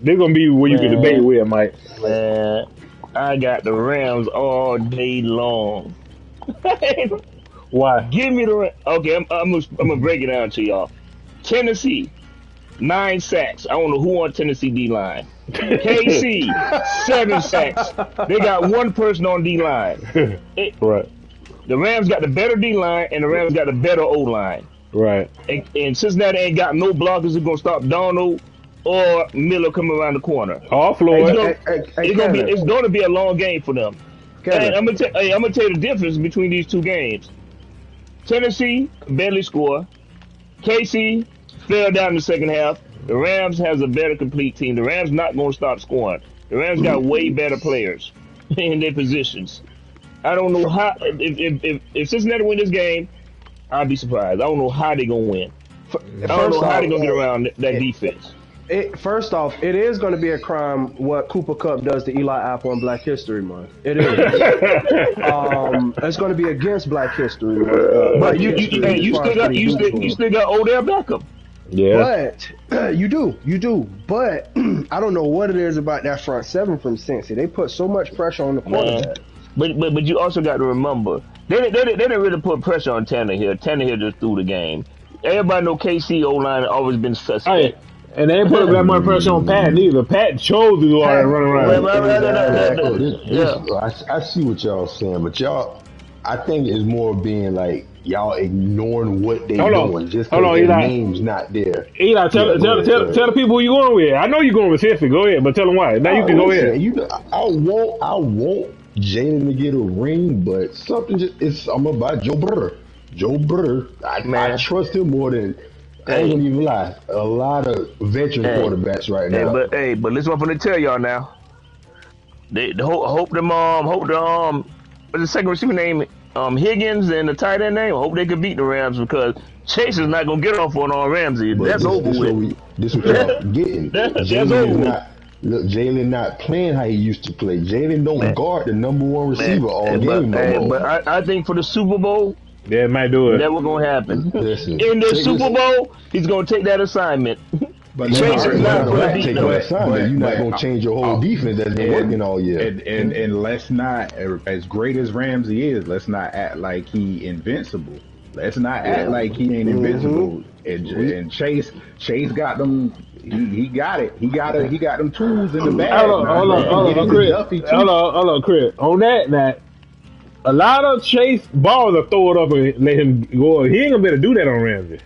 They're gonna be where you can debate with, Mike. Man, I got the Rams all day long. Why? Give me the Rams. Okay, I'm gonna break it down to y'all. Tennessee, 9 sacks. I don't know who on Tennessee D-line. KC, 7 sacks. They got one person on D-line. Right. The Rams got the better D-line, and the Rams got the better O-line. Right. And Cincinnati ain't got no blockers who gonna stop Donald or Miller coming around the corner. Off Floyd. It's gonna be a long game for them. And I'm gonna tell you the difference between these two games. Tennessee barely score. KC fell down in the second half. The Rams has a better complete team. The Rams not gonna stop scoring. The Rams got way better players in their positions. I don't know how if Cincinnati win this game, I'd be surprised. I don't know how they're gonna win. I don't know how they're gonna get around that defense. First off, it is going to be a crime what Cooper Kupp does to Eli Apple on Black History Month. It is. It's going to be against Black History Month. But you still got Odell Beckham. Yeah. But you do. But I don't know what it is about that front seven from Cincy. They put so much pressure on the quarterback. But you also got to remember they didn't really put pressure on Tannehill. Tannehill just threw the game. Everybody know KC O-line has always been suspect. Hey, and they ain't put that much pressure on Pat neither. Pat chose to do all that running around. I see what y'all saying, but y'all, I think it's more being like y'all ignoring what they doing just because their name's not there. Eli, tell the people who you going with. I know you're going with Siffy. Go ahead, but tell them why. Now you can go ahead. I want Jalen to get a ring, but something I'm about Joe Burr. Joe Burr, I trust him more than. I ain't gonna even lie. A lot of veteran quarterbacks right now. But listen, what I'm gonna tell y'all now. They hope the second receiver name Higgins and the tight end name. Hope they can beat the Rams because Chase is not gonna get off on Ramsey. That's over with. This what y'all getting. That's over with. Look, Jalen not playing how he used to play. Jalen don't guard the #1 receiver all game no more. But I think for the Super Bowl. Yeah, it might do it. That's what's gonna happen. Listen, in the Super Bowl, he's gonna take that assignment. But Chase is not gonna take that assignment. You're not gonna change your whole defense that's been working all year. And let's not, as great as Ramsey is, let's not act like he invincible. Let's not act like he ain't invincible. And Chase got them. He got it. He got them tools in the bag. Hold on, Chris. On that, a lot of Chase balls are throw it up and let him go. He ain't gonna be able to do that on Ramsey.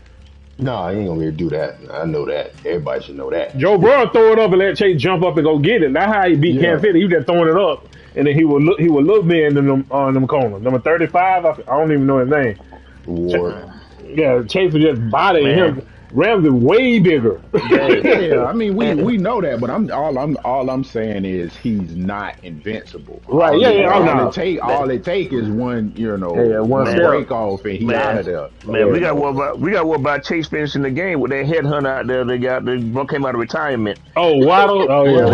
Nah, he ain't gonna be able to do that. I know that. Everybody should know that. Joe Burrow throw it up and let Chase jump up and go get it. That's how he beat Kansas City. He was just throwing it up, and then he would look man in them corners. Number 35, I don't even know his name. Ward. Yeah, Chase was just bodying him. Ramsey way bigger. Yeah, I mean we know that, but all I'm saying is he's not invincible. Right? All it take is one break off and he out of there. Man, we got to worry about Chase finishing the game with that headhunter out there. They came out of retirement. Oh, Waddle. Oh yeah,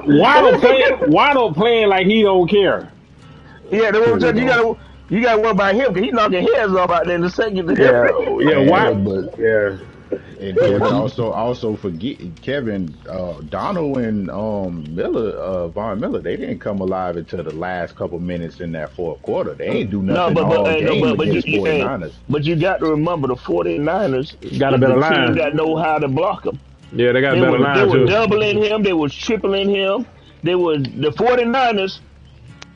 Waddle. Waddle playing like he don't care. Yeah, that's what I'm saying. You got to worry about him because he's knocking heads off out there in the second. And Kevin also forget Kevin Donald and Von Miller. They didn't come alive until the last couple minutes in that fourth quarter. They ain't do nothing all game against 49ers. But you got to remember the 49ers got a better line. Got know how to block him. Yeah, they got a better line. They were doubling him. They was tripling him. The 49ers.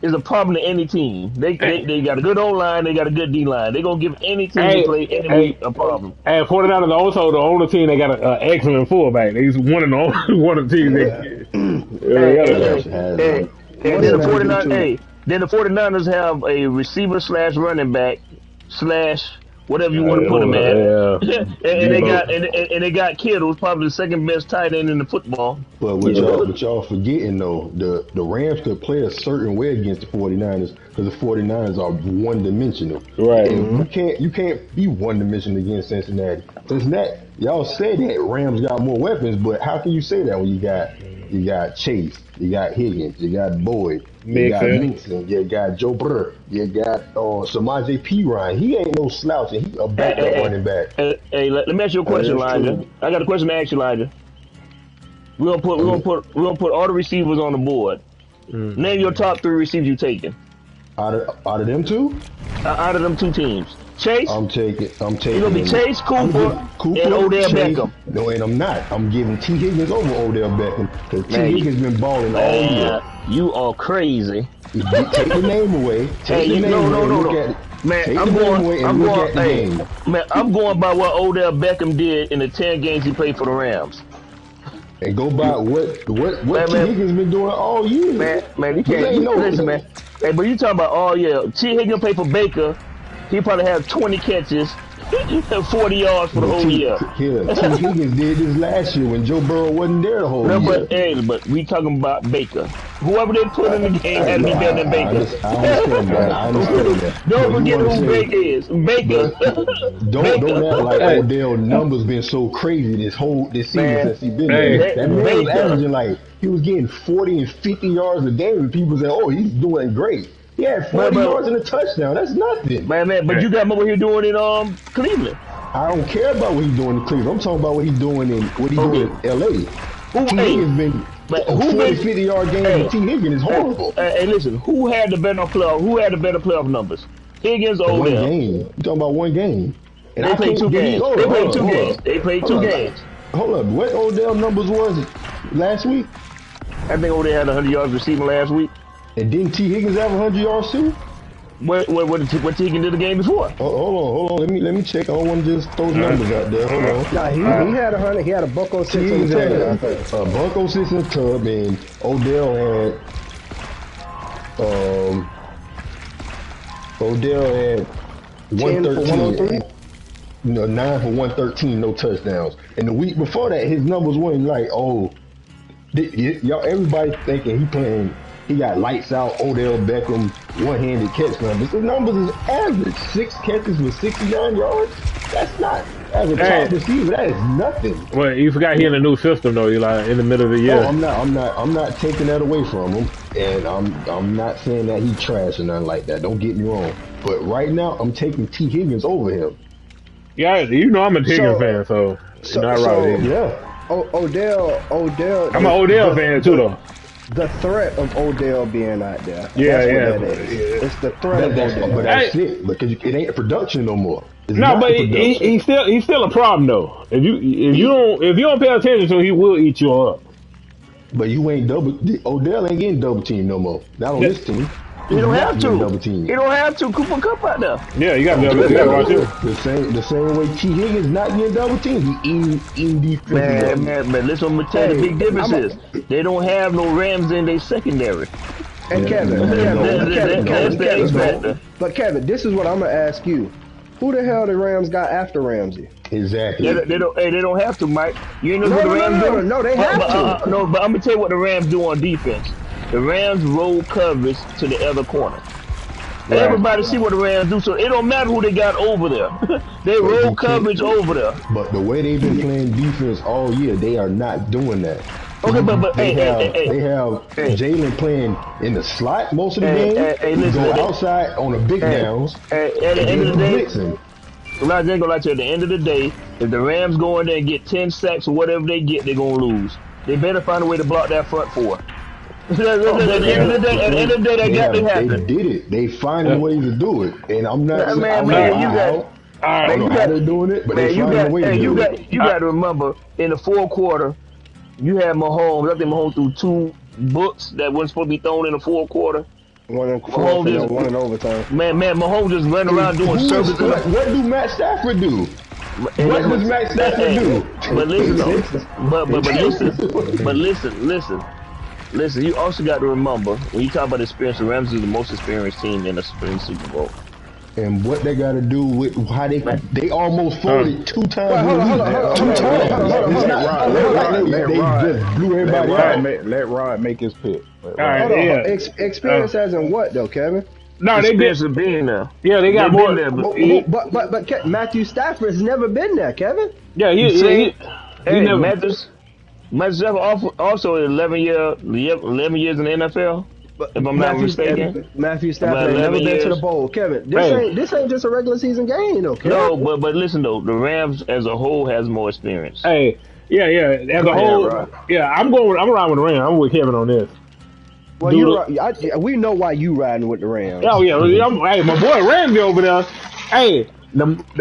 Is a problem to any team. They got a good O-line, they got a good D-line. They're going to give any team to play any week a problem. And 49ers also the only team that got an excellent fullback. He's one of the teams then the 49ers have a receiver / running back / whatever you want to put him at. and they got Kittle, probably the second best tight end in the football. But what y'all forgetting though, the Rams could play a certain way against the 49ers because the 49ers are one dimensional. Right. And you can't be one dimensional against Cincinnati. Y'all say that Rams got more weapons, but how can you say that when you got Chase, you got Higgins, you got Boyd, you got Mixon, you got Joe Burrow, you got Samaje Perine. He ain't no slouch, and he a backup running back. Hey, let me ask you a question, Elijah. I got a question to ask you, Elijah. We're gonna put all the receivers on the board. Name your top 3 receivers you taking. Out of them two? Out of them two teams. Chase? I'm taking. It's gonna be Chase, Cooper, and Odell Beckham. No, and I'm not. I'm giving T. Higgins over Odell Beckham because T. Higgins been balling all year. You are crazy. Take the name away. No. Man, I'm going by what Odell Beckham did in the 10 games he played for the Rams. And go by what T. Higgins been doing all year. Man, you can't. Listen, man. Hey, but you talking about all year. T. Higgins played for Baker. He probably had 20 catches, 40 yards for the whole year. Yeah, T. Higgins did this last year when Joe Burrow wasn't there the whole year. But we talking about Baker. Whoever they put in the game had to be better than Baker. I understand that. Don't forget who Baker is. Baker. Don't act like Odell's numbers been so crazy this season since he been there. That man was averaging he was getting 40 and 50 yards a game, and people say, "Oh, he's doing great." He had 40 yards and a touchdown. That's nothing. Man, but you got what he doing in Cleveland. I don't care about what he's doing in Cleveland. I'm talking about what he's doing in L.A. T. Higgins been 50-yard game with T. Higgins is horrible. Hey, listen, who had the better playoff numbers? Higgins or Odell? One game. You talking about one game? And they played 2 games. They played 2 games. Hold up. What Odell numbers was last week? I think Odell had 100 yards receiving last week. And didn't T. Higgins have 100 yards too? What T. Higgins did the game before? Hold on. Let me check. I don't want to just throw numbers out there. Hold on. Nah, he had 100. He had a buck 06 in the tub. A buck 06 in the tub, and Odell had 113. 9 for 113, no touchdowns. And the week before that, his numbers weren't y'all. Everybody thinking he got lights out, Odell Beckham, one-handed catch numbers. The numbers is average. 6 catches with 69 yards. That's not, as a top receiver, that is nothing. Well, you forgot he in a new system though. You're in the middle of the year. Oh, I'm not taking that away from him, and I'm not saying that he trash or nothing like that. Don't get me wrong. But right now, I'm taking T. Higgins over him. Yeah, I'm a Higgins fan, so not right. Yeah. Odell. I'm an Odell fan too, though. the threat of Odell being out there. Yeah, That's what that is. It's the threat of Odell. But that's it. Because it ain't production no more. It's No, not but production. he's still a problem though. If you don't pay attention to him, he will eat you up. But you ain't Odell ain't getting double teamed no more. Not on this team. You don't have to. Double team. You don't have to. Cooper Kupp out there. Yeah, you got to watch him. The same way T. Higgins not getting double teamed. He eating defense. Man, listen, I'm gonna tell you the big difference is they don't have no Rams in their secondary. And Kevin, That's the X factor. But Kevin, this is what I'm gonna ask you: who the hell the Rams got after Ramsey? Exactly. They don't have to, Mike. You know what the Rams do? No, they have to. No, but I'm gonna tell you what the Rams do on defense. The Rams roll coverage to the other corner. Right. Everybody see what the Rams do, so it don't matter who they got over there. They roll coverage over there. But the way they've been playing defense all year, they are not doing that. Okay, but they have Jalen playing in the slot most of the game. Listen, go outside on the big downs. At the end of the day, I ain't gonna lie to you. At the end of the day, if the Rams go in there and get 10 sacks or whatever they get, they're gonna lose. They better find a way to block that front four. At the end of the day, that got to happen. They did it. They finding ways to do it, and I'm not. I don't know how they're doing it, but man, they finding a way to do it. You got to remember, in the fourth quarter, you had Mahomes. I think Mahomes threw 2 books that wasn't supposed to be thrown in the fourth quarter. One in overtime. Man, Mahomes just running around doing service. What do Matt Stafford do? What does Matt Stafford do? But listen, listen. You also got to remember when you talk about experience, the Rams is the most experienced team in the Super Bowl. And what they got to do with how they almost folded 2 times. Let Rod make his pick. Experience as in what though, Kevin? No, they did being there. Yeah, they got more. But Matthew Stafford's never been there, Kevin. Yeah, he never. Matthew Stafford also 11 years in the NFL. If I'm not mistaken, Matthew Stafford ain't never been to the bowl. Kevin, this ain't just a regular season game, though. Kevin. No, but listen though, the Rams as a whole has more experience. Hey, yeah, as a whole, I'm riding with the Rams. I'm with Kevin on this. Well, we know why you riding with the Rams. Oh yeah, hey, my boy Ramsey over there. Hey,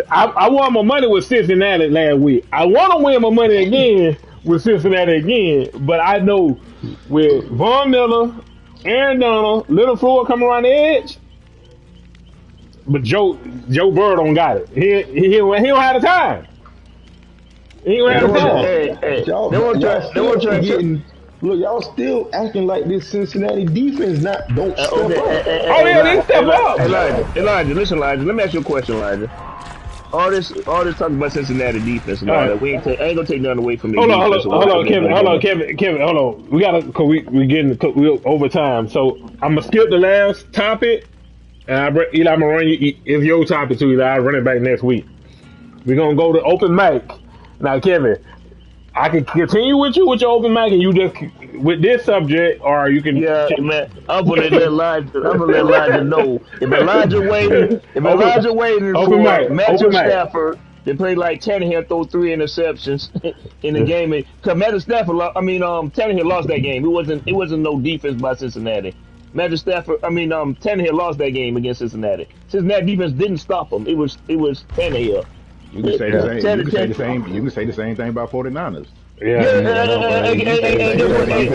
I won my money with Cincinnati last week. I want to win my money again with Cincinnati again, but I know with Von Miller, Aaron Donald, Little Floyd coming around the edge, but Joe Burrow don't got it. He don't have the time. He don't have the time. Look, y'all still acting like this Cincinnati defense don't step up. They step up. Elijah, listen, Elijah. Let me ask you a question, Elijah. All this talking about Cincinnati defense and all that. I ain't gonna take nothing away from me. Hold on, Kevin. Hold on. We gotta, cause we getting over time. So I'm gonna skip the last topic, and Eli, I'm gonna run you. It's your topic too, Eli. I'll run it back next week. We're gonna go to open mic. Now, Kevin, I can continue with you with your open mic, and you just with this subject, or you can. Yeah, man. I'm gonna let Elijah know. If Elijah waiting for Matthew Stafford, they play like Tannehill throw 3 interceptions in the game. Cause Matthew Stafford, Tannehill lost that game. It wasn't no defense by Cincinnati. Tannehill lost that game against Cincinnati. Cincinnati defense didn't stop him. It was Tannehill. You can say the same. You can say the same thing about 49ers. You can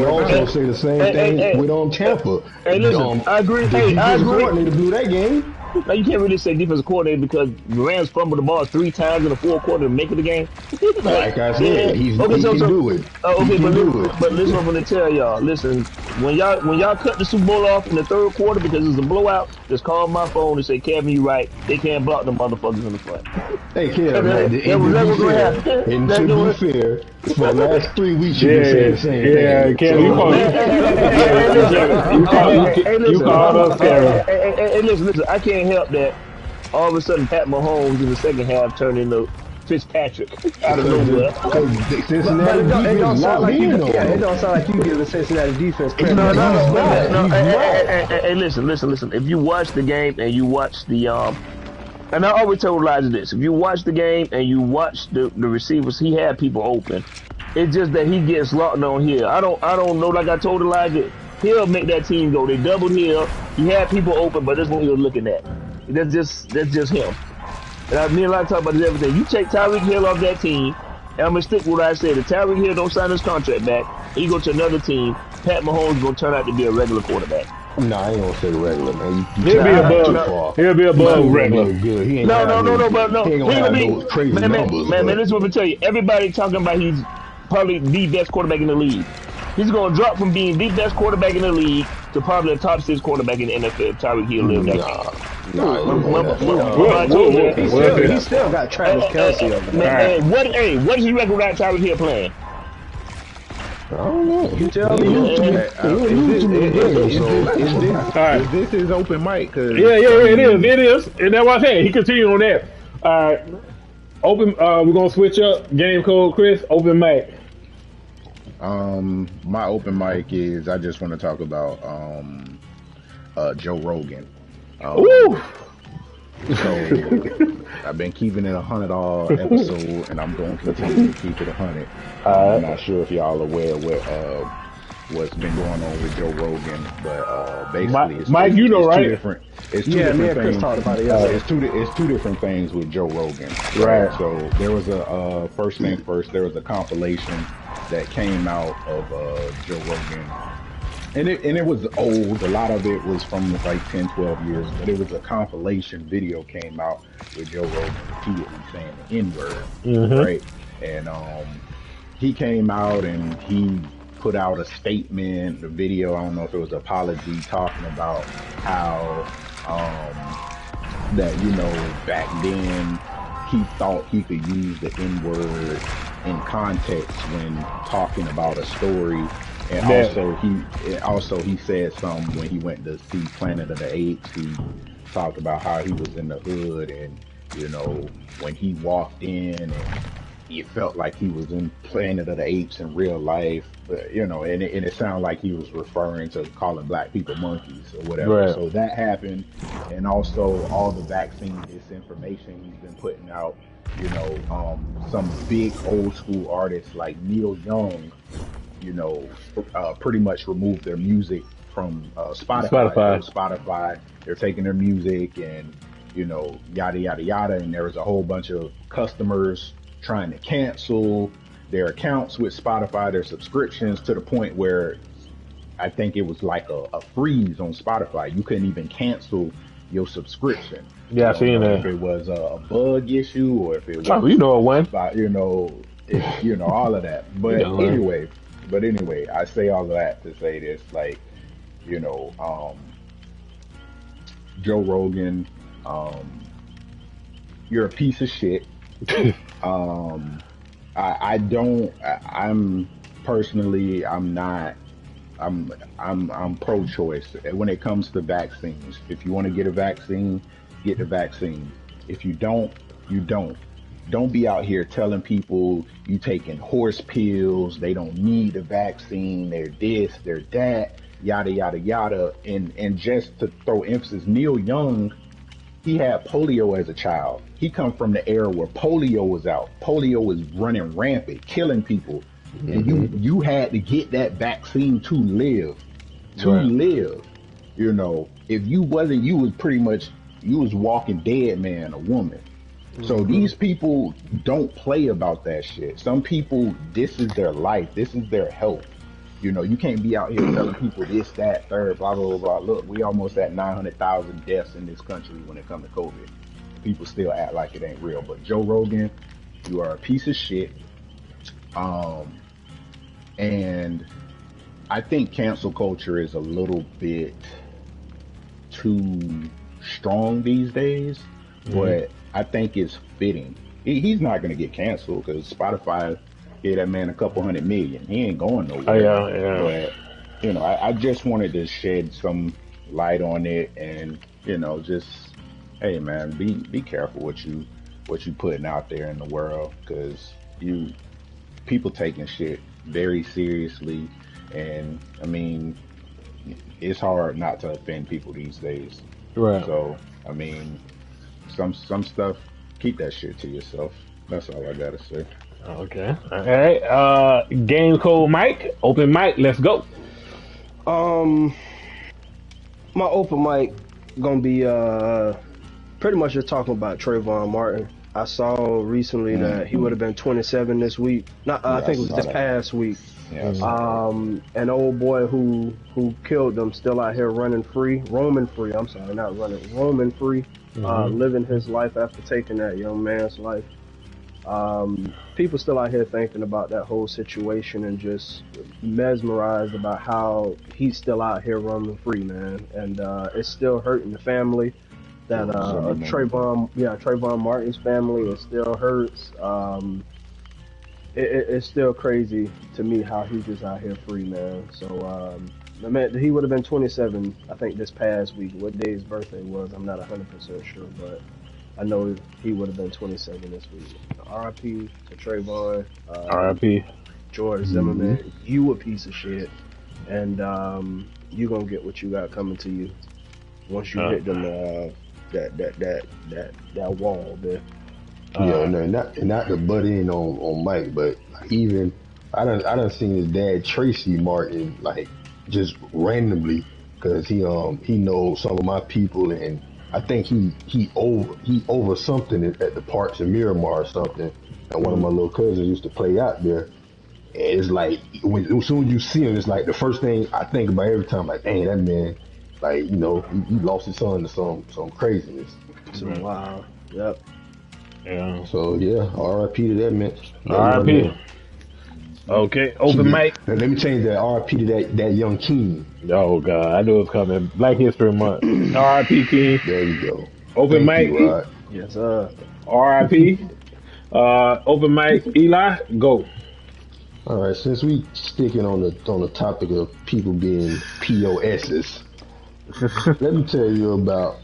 also say the same thing with Tampa. Hey, listen, I agree. I agree. They blew that game. Now you can't really say defensive coordinator because the Rams fumbled the ball 3 times in the fourth quarter to make it the game. Like I said, he can do it. But listen, I'm gonna tell y'all. Listen, when y'all cut the Super Bowl off in the third quarter because it's a blowout, just call my phone and say, Kevin, you right. They can't block them motherfuckers in the front. Hey, Kevin, to be fair, for the last 3 weeks you've been saying the same thing. Yeah, Kevin, you called us, Kevin. Hey, listen, I can't help that all of a sudden Pat Mahomes in the second half turned into Fitzpatrick out of nowhere. It don't sound like you give the Cincinnati defense credit. No. Hey, listen. If you watch the game and you watch the and I always tell Elijah this: if you watch the game and you watch the receivers, he had people open. It's just that he gets locked on here. I don't know. Like I told Elijah, He'll make that team go. They doubled Hill. He had people open, but that's what he was looking at. That's just him. And me and I talk about this everything. You take Tyreek Hill off that team, and I'm gonna stick with what I said. If Tyreek Hill don't sign his contract back, he go to another team. Pat Mahomes gonna turn out to be a regular quarterback. No, I ain't gonna say regular, man. He'll be above regular. Good. He ain't No. He ain't gonna have those crazy numbers. Man, this is what I'm tell you. Everybody talking about he's probably the best quarterback in the league. He's gonna drop from being the best quarterback in the league to probably the top 6 quarterback in the NFL. Tyreek Hill lived that He still got Travis Kelce over there. What is his record without Tyreek Hill playing? I don't know. You tell me. Is this his open mic? Yeah, it is. And that's what I said. He continued on that. All right. Open. We're gonna switch up. Game code, Chris. Open mic. My open mic is I just want to talk about Joe Rogan. Woo! So I've been keeping it 100 all episode, and I'm going to continue to keep it 100. I'm not sure if y'all aware what's been going on with Joe Rogan, but basically, Mike, you know, right? It's two different things. Talked about it It's two different things with Joe Rogan. Right. So there was a first thing first. There was a compilation that came out of Joe Rogan. And it was old. A lot of it was from like 10, 12 years, but it was a compilation video came out with Joe Rogan repeatedly saying the N-word, right? And he came out and he put out a statement, the video, I don't know if it was an apology, talking about how that, you know, back then he thought he could use the N-word in context when talking about a story. And also he said something when he went to see Planet of the Apes. He talked about how he was in the hood, and you know, when he walked in, and he felt like he was in Planet of the Apes in real life. But, you know, and it sounded like he was referring to calling black people monkeys or whatever. Right. So that happened, and also all the vaccine disinformation he's been putting out. You know, some big old school artists like Neil Young, you know, pretty much removed their music from Spotify. They're taking their music and, you know, yada, yada, yada. And there was a whole bunch of customers trying to cancel their accounts with Spotify, their subscriptions, to the point where I think it was like a freeze on Spotify. You couldn't even cancel your subscription. Yeah, I seen that. If it was a bug issue or if it was, you know it went. You know, all of that. But anyway, I say all of that to say this, like, you know, Joe Rogan, you're a piece of shit. I'm pro-choice when it comes to vaccines. If you want to get a vaccine, get the vaccine. If you don't, you don't. Don't be out here telling people you taking horse pills, they don't need a vaccine, they're this, they're that, yada, yada, yada. And just to throw emphasis, Neil Young, he had polio as a child. He come from the era where polio was out. Polio was running rampant, killing people. And you had to get that vaccine to live. Live. You know, if you wasn't, you was pretty much, you was walking dead man, a woman. So these people don't play about that shit. Some people, this is their life. This is their health. You know, you can't be out here telling people this, that, third, blah, blah, blah, blah. Look, we almost at 900,000 deaths in this country when it comes to COVID. People still act like it ain't real. But Joe Rogan, you are a piece of shit. And I think cancel culture is a little bit too strong these days, but I think it's fitting. He's not going to get canceled because Spotify gave that man a couple $100 million. He ain't going nowhere. Yeah. But, you know, I just wanted to shed some light on it and, you know, just, hey, man, be careful what you putting out there in the world, because people taking shit very seriously. And, I mean, it's hard not to offend people these days. Right. So, I mean, some stuff, keep that shit to yourself. That's all I gotta say. Okay. All right. Game code Mike. Open mic. Let's go. My open mic gonna be pretty much just talking about Trayvon Martin. I saw recently that he would have been 27 this week. Not, I think it was this past week. Yeah, an old boy who killed them still out here roaming free. Living his life after taking that young man's life. People still out here thinking about that whole situation and just mesmerized about how he's still out here roaming free, man. And it's still hurting the family. That Trayvon Martin's family, it still hurts. It's still crazy to me how he's just out here free, man. So man, he would have been 27, I think, this past week. What day his birthday was, I'm not 100% sure, but I know he would have been 27 this week. R.I.P. to Trayvon. R.I.P. George Zimmerman, you a piece of shit, and you gonna get what you got coming to you once you hit them that wall there. Not to butt in on Mike, but even I done seen his dad Tracy Martin like just randomly because he knows some of my people, and I think he over something at the parks in Miramar or something, and one of my little cousins used to play out there. And it's like as soon as you see him, it's like the first thing I think about every time, like, dang, that man, like, you know, he lost his son to some craziness. So wow, yep. Yeah. So yeah, R.I.P. to that man. R.I.P. Okay, open mic. Now, let me change that. R.I.P. to that young king. Oh God, I knew it was coming. Black History Month. R.I.P. King. There you go. Open mic. Yes, sir. R.I.P. Open mic. Eli, go. All right, since we sticking on the topic of people being POSs, let me tell you about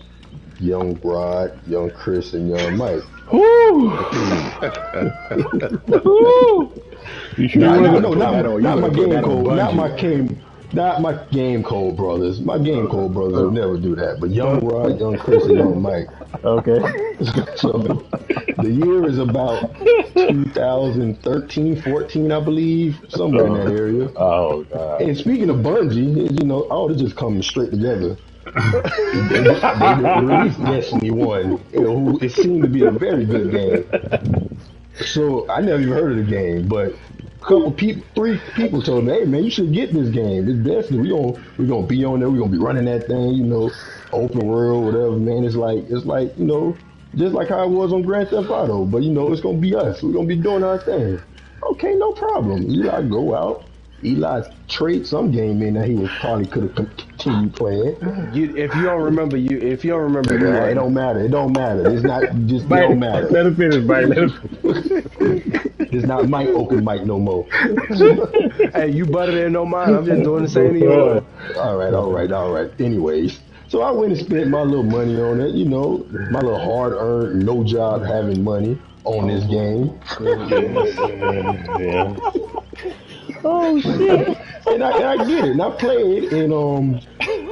young Rod, young Chris, and young Mike. Woo! You sure? Not my game code. Not my game code brothers. My game code brothers would never do that. But young Rod, young Chris, and young Mike. Okay. So the year is about 2013, 14, I believe, somewhere in that area. Oh God. And speaking of Bungie, you know, all this just coming straight together. They released Destiny 1, you know, who it seemed to be a very good game. So I never even heard of the game, but three people told me, hey man, you should get this game. This Destiny, we're gonna be on there, we're gonna be running that thing, you know, open world, whatever, man. It's like, you know, just like how it was on Grand Theft Auto, but you know, it's gonna be us. We're gonna be doing our thing. Okay, no problem. Eli go out. Eli trade some game in that he could have continued playing. If you don't remember, it don't matter. It don't matter. It's not just. It don't matter. Let him finish, Mike. Let him. It's not Mike open mic no more. Hey, you butted in no mind. I'm just doing the same to you. All right. Anyways, so I went and spent my little money on it. You know, my little hard-earned, no job having money on this game. Yeah. Oh shit! And I get it. And I played, and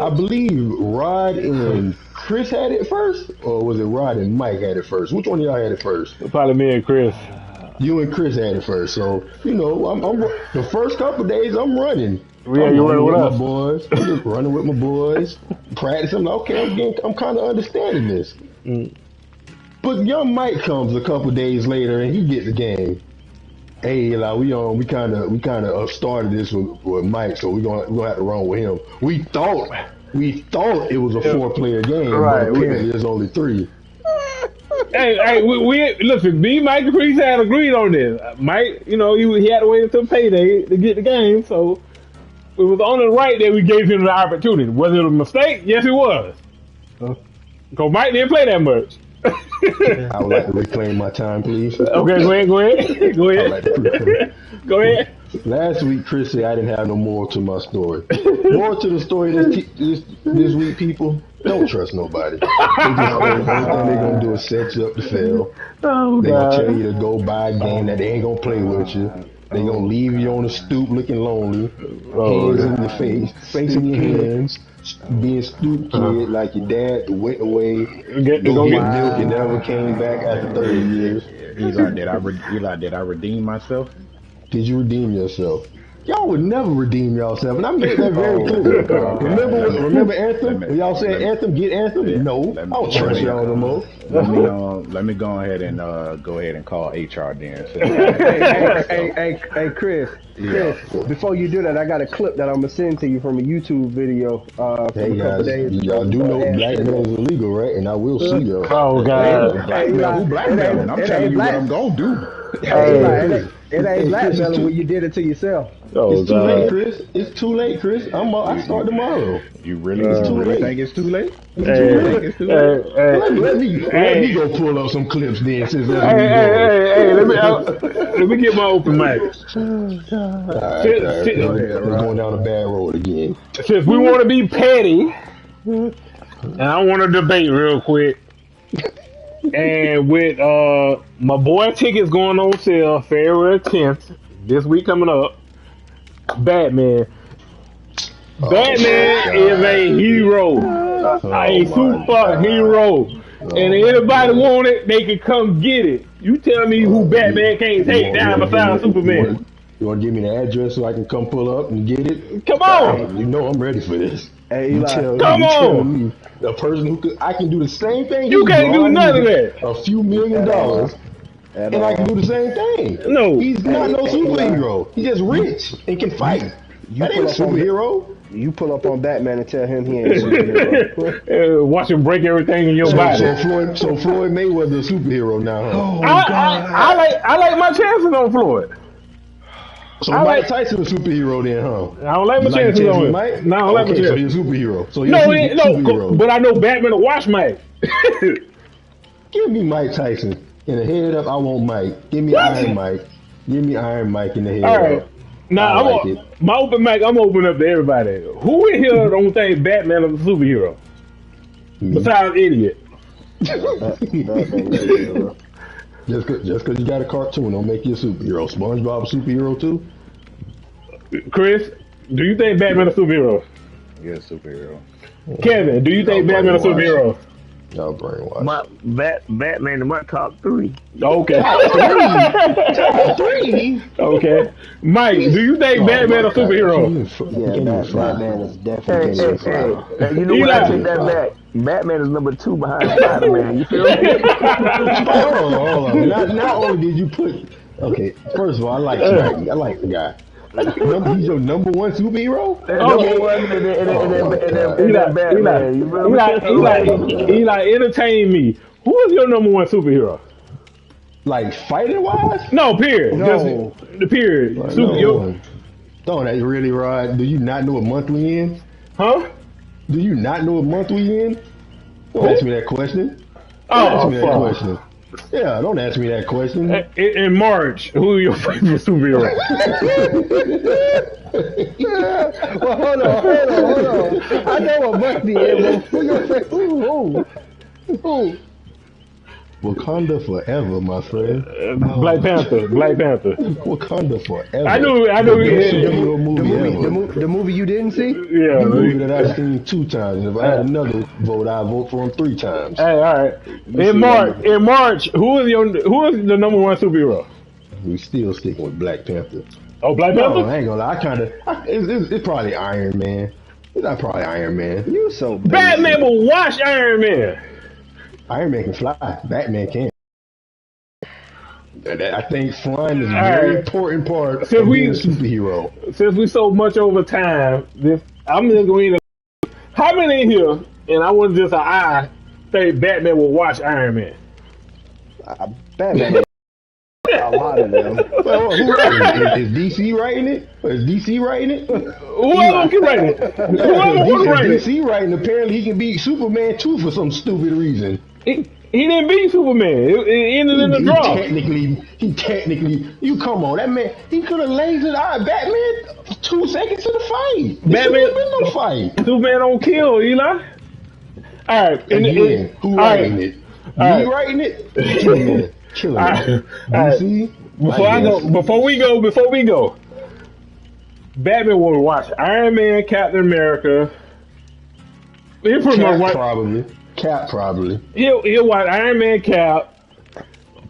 I believe Rod and Chris had it first, or was it Rod and Mike had it first? Which one of y'all had it first? Probably me and Chris. You and Chris had it first, so you know I'm the first couple of days I'm running. Yeah, you running with us, my boys. I'm just running with my boys, practicing. Okay, I'm kind of understanding this. But young Mike comes a couple of days later, and he gets the game. Hey, like we kind of started this with Mike, so we're gonna have to run with him. We thought it was a 4-player game, right? But apparently there's only 3. Hey, we listen. Me, Mike, and Chris had agreed on this. Mike, you know, he had to wait until payday to get the game, so it was only right that we gave him the opportunity. Was it a mistake? Yes, it was. Because Mike didn't play that much. I would like to reclaim my time, please. Okay, go ahead. Go ahead. Last week, Chris said I didn't have no moral to my story. Moral to the story this week, people, don't trust nobody. Everything they're going to do is set you up to fail. Oh, they're going to tell you to go buy a game that they ain't going to play with you. They're going to leave you on the stoop looking lonely, hands in your face, facing your hands. Being stupid kid like your dad went away, go get milk and never came back after 30 years. Eli, did I redeem myself? Did you redeem yourself? Y'all would never redeem yourself, and I made that very clear. Remember Anthem? When y'all said Anthem, get Anthem? No, I don't trust y'all no more. Let me go ahead and call HR then. Hey, Chris, before you do that, I got a clip that I'm gonna send to you from a YouTube video. Hey guys, y'all do know blackmail is illegal, right? And I will sue y'all. Oh God, who blackmailing? I'm telling you what I'm gonna do. It ain't blackmailing when you did it to yourself. It's too late, Chris. It's too late, Chris. I start tomorrow. You really think it's too late? Let me go pull up some clips then. Since let me get my open mic. We're going down a bad road again. Since we want to be petty, and I want to debate real quick. And with my boy tickets going on sale February 10th, this week coming up, Batman. Batman is a hero, a superhero. And if anybody want it, they can come get it. You tell me who Batman can't take down besides Superman. You want to give me the address so I can come pull up and get it? Come on. You know I'm ready for this. Hey, Eli, come on. The person who I can do the same thing. You can't do none of that. A few $1 million, and I can do the same thing. No, he's not no superhero. He's just rich and can fight. That ain't a superhero. You pull up on Batman and tell him he ain't a superhero. Watch him break everything in your body. So Floyd Mayweather's a superhero now. Huh? Oh, God. I like my chances on Floyd. So Mike Tyson a superhero then, huh? I don't like my chances on him. No, I don't like my chances. So he's a superhero. No, but I know Batman will watch Mike. Give me Mike Tyson in the head up. I want Mike. Give me Iron Mike. Give me Iron Mike in the head. All right. Now my open mic. I'm open up to everybody. Who in here don't think Batman is a superhero? Besides idiot. Just because you got a cartoon don't make you a superhero. SpongeBob a superhero too? Chris, do you think Batman a superhero? Yeah, superhero. Kevin, do you think Batman a superhero? Y'all brainwash. Batman in my top 3. Okay. Top 3? Okay. Mike, do you think Batman a superhero? Yeah, Batman is definitely a superhero. Hey, you know what? I take that back. Batman is number 2 behind Spider-Man. You feel me? Hold on. Not only did you put... Okay, first of all, I like Spidey. I like the guy. He's your number 1 superhero? Number 1 and then Batman. You feel me? Eli, entertain me. Who is your number 1 superhero? Like fighting wise? No, period. No. Just the period. Like, don't that really, Rod? Do you not know what month we in? Huh? Do you not know what month we in? Don't ask me that question. Ask me that question. Yeah, don't ask me that question. In March, who are your favorite superheroes? Well, hold on. I know what month we in, but who your favorite? Who? Wakanda forever, my friend. Black Panther. Wakanda forever. I knew. The movie you didn't see? Yeah. The movie that I've seen 2 times. And if I had another vote, I'd vote for him 3 times. Hey, all right. In March, who is the number 1 superhero? We still sticking with Black Panther. Oh, Black Panther? No, I ain't gonna lie. It's probably Iron Man. It's not probably Iron Man. You so basic. Batman will watch Iron Man. Iron Man can fly. Batman can't. I think flying is a very important part of being a superhero. Since we so much over time, I'm just going to... How many in here, and I want just think Batman will watch Iron Man? Batman a lot of them. Well, is DC writing it? Whoever can write it. DC writing, apparently he can beat Superman too for some stupid reason. He didn't beat Superman. It ended in the draw. He technically, you come on, that man, he could have lasered out Batman 2 seconds of the fight. Batman been no fight. Superman don't kill, Eli. All right. Who writing it? You writing it? Killing it. DC. Before we go. Batman will watch Iron Man, Captain America. He'll pretty much watch. Cap probably. He'll watch Iron Man, Cap,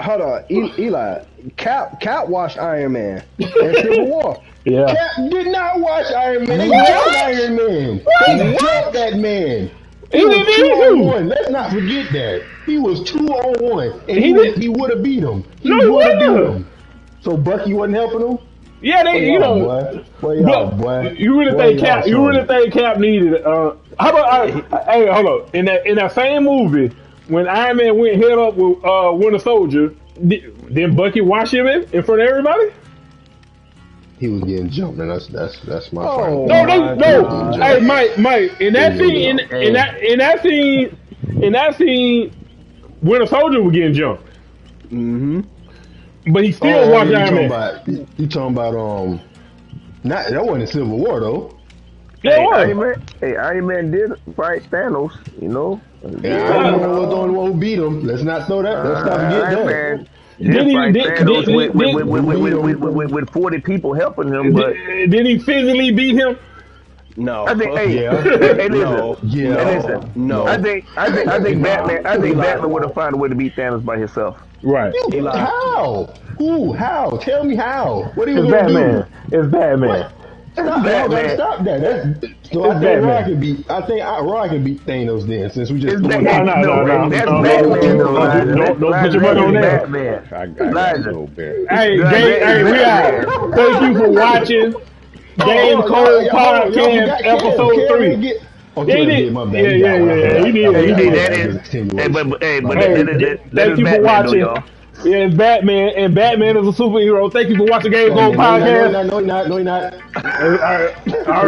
Hold on, Eli. Cap watched Iron Man in Civil War. Yeah. Cap did not watch Iron Man. They jumped Iron Man. They jumped that man. He was 2-on-1. Let's not forget that. He was 2-on-1. And he would have beat him. He would have beat him. So Bucky wasn't helping him? Yeah, you really think Cap? You really think Cap needed? How about? Hey, hold on. In that same movie, when Iron Man went head up with Winter Soldier, did Bucky wash him in front of everybody? He was getting jumped, man. That's my No. God. Hey, Mike. In that scene, Winter Soldier was getting jumped. Mm-hmm. But he still watched Iron Man. You talking about not that wasn't Civil War though. Yeah, Iron Man did fight Thanos, you know. Iron Man was the only one who beat him. Let's not throw that. Let's not forget Iron that. Man did fight Thanos with 40 people helping him, but did he physically beat him? No. I think, I think Batman would have found a way to beat Thanos by himself. Right. How? How? Tell me how. What are you It's gonna Batman. do? It's Batman. Stop that. So I think Roy can beat. I think Roy can beat Thanos then, since we just. No. That's Batman. Don't put your money on that. I got a little bit. Hey, we out. Thank you for watching GameCode Podcast Episode 3. Okay, my bad. Yeah. He did. Thank you for watching. Yeah, it's Batman, and Batman is a superhero. Thank you for watching GameCode Podcast. No, you're not. All right.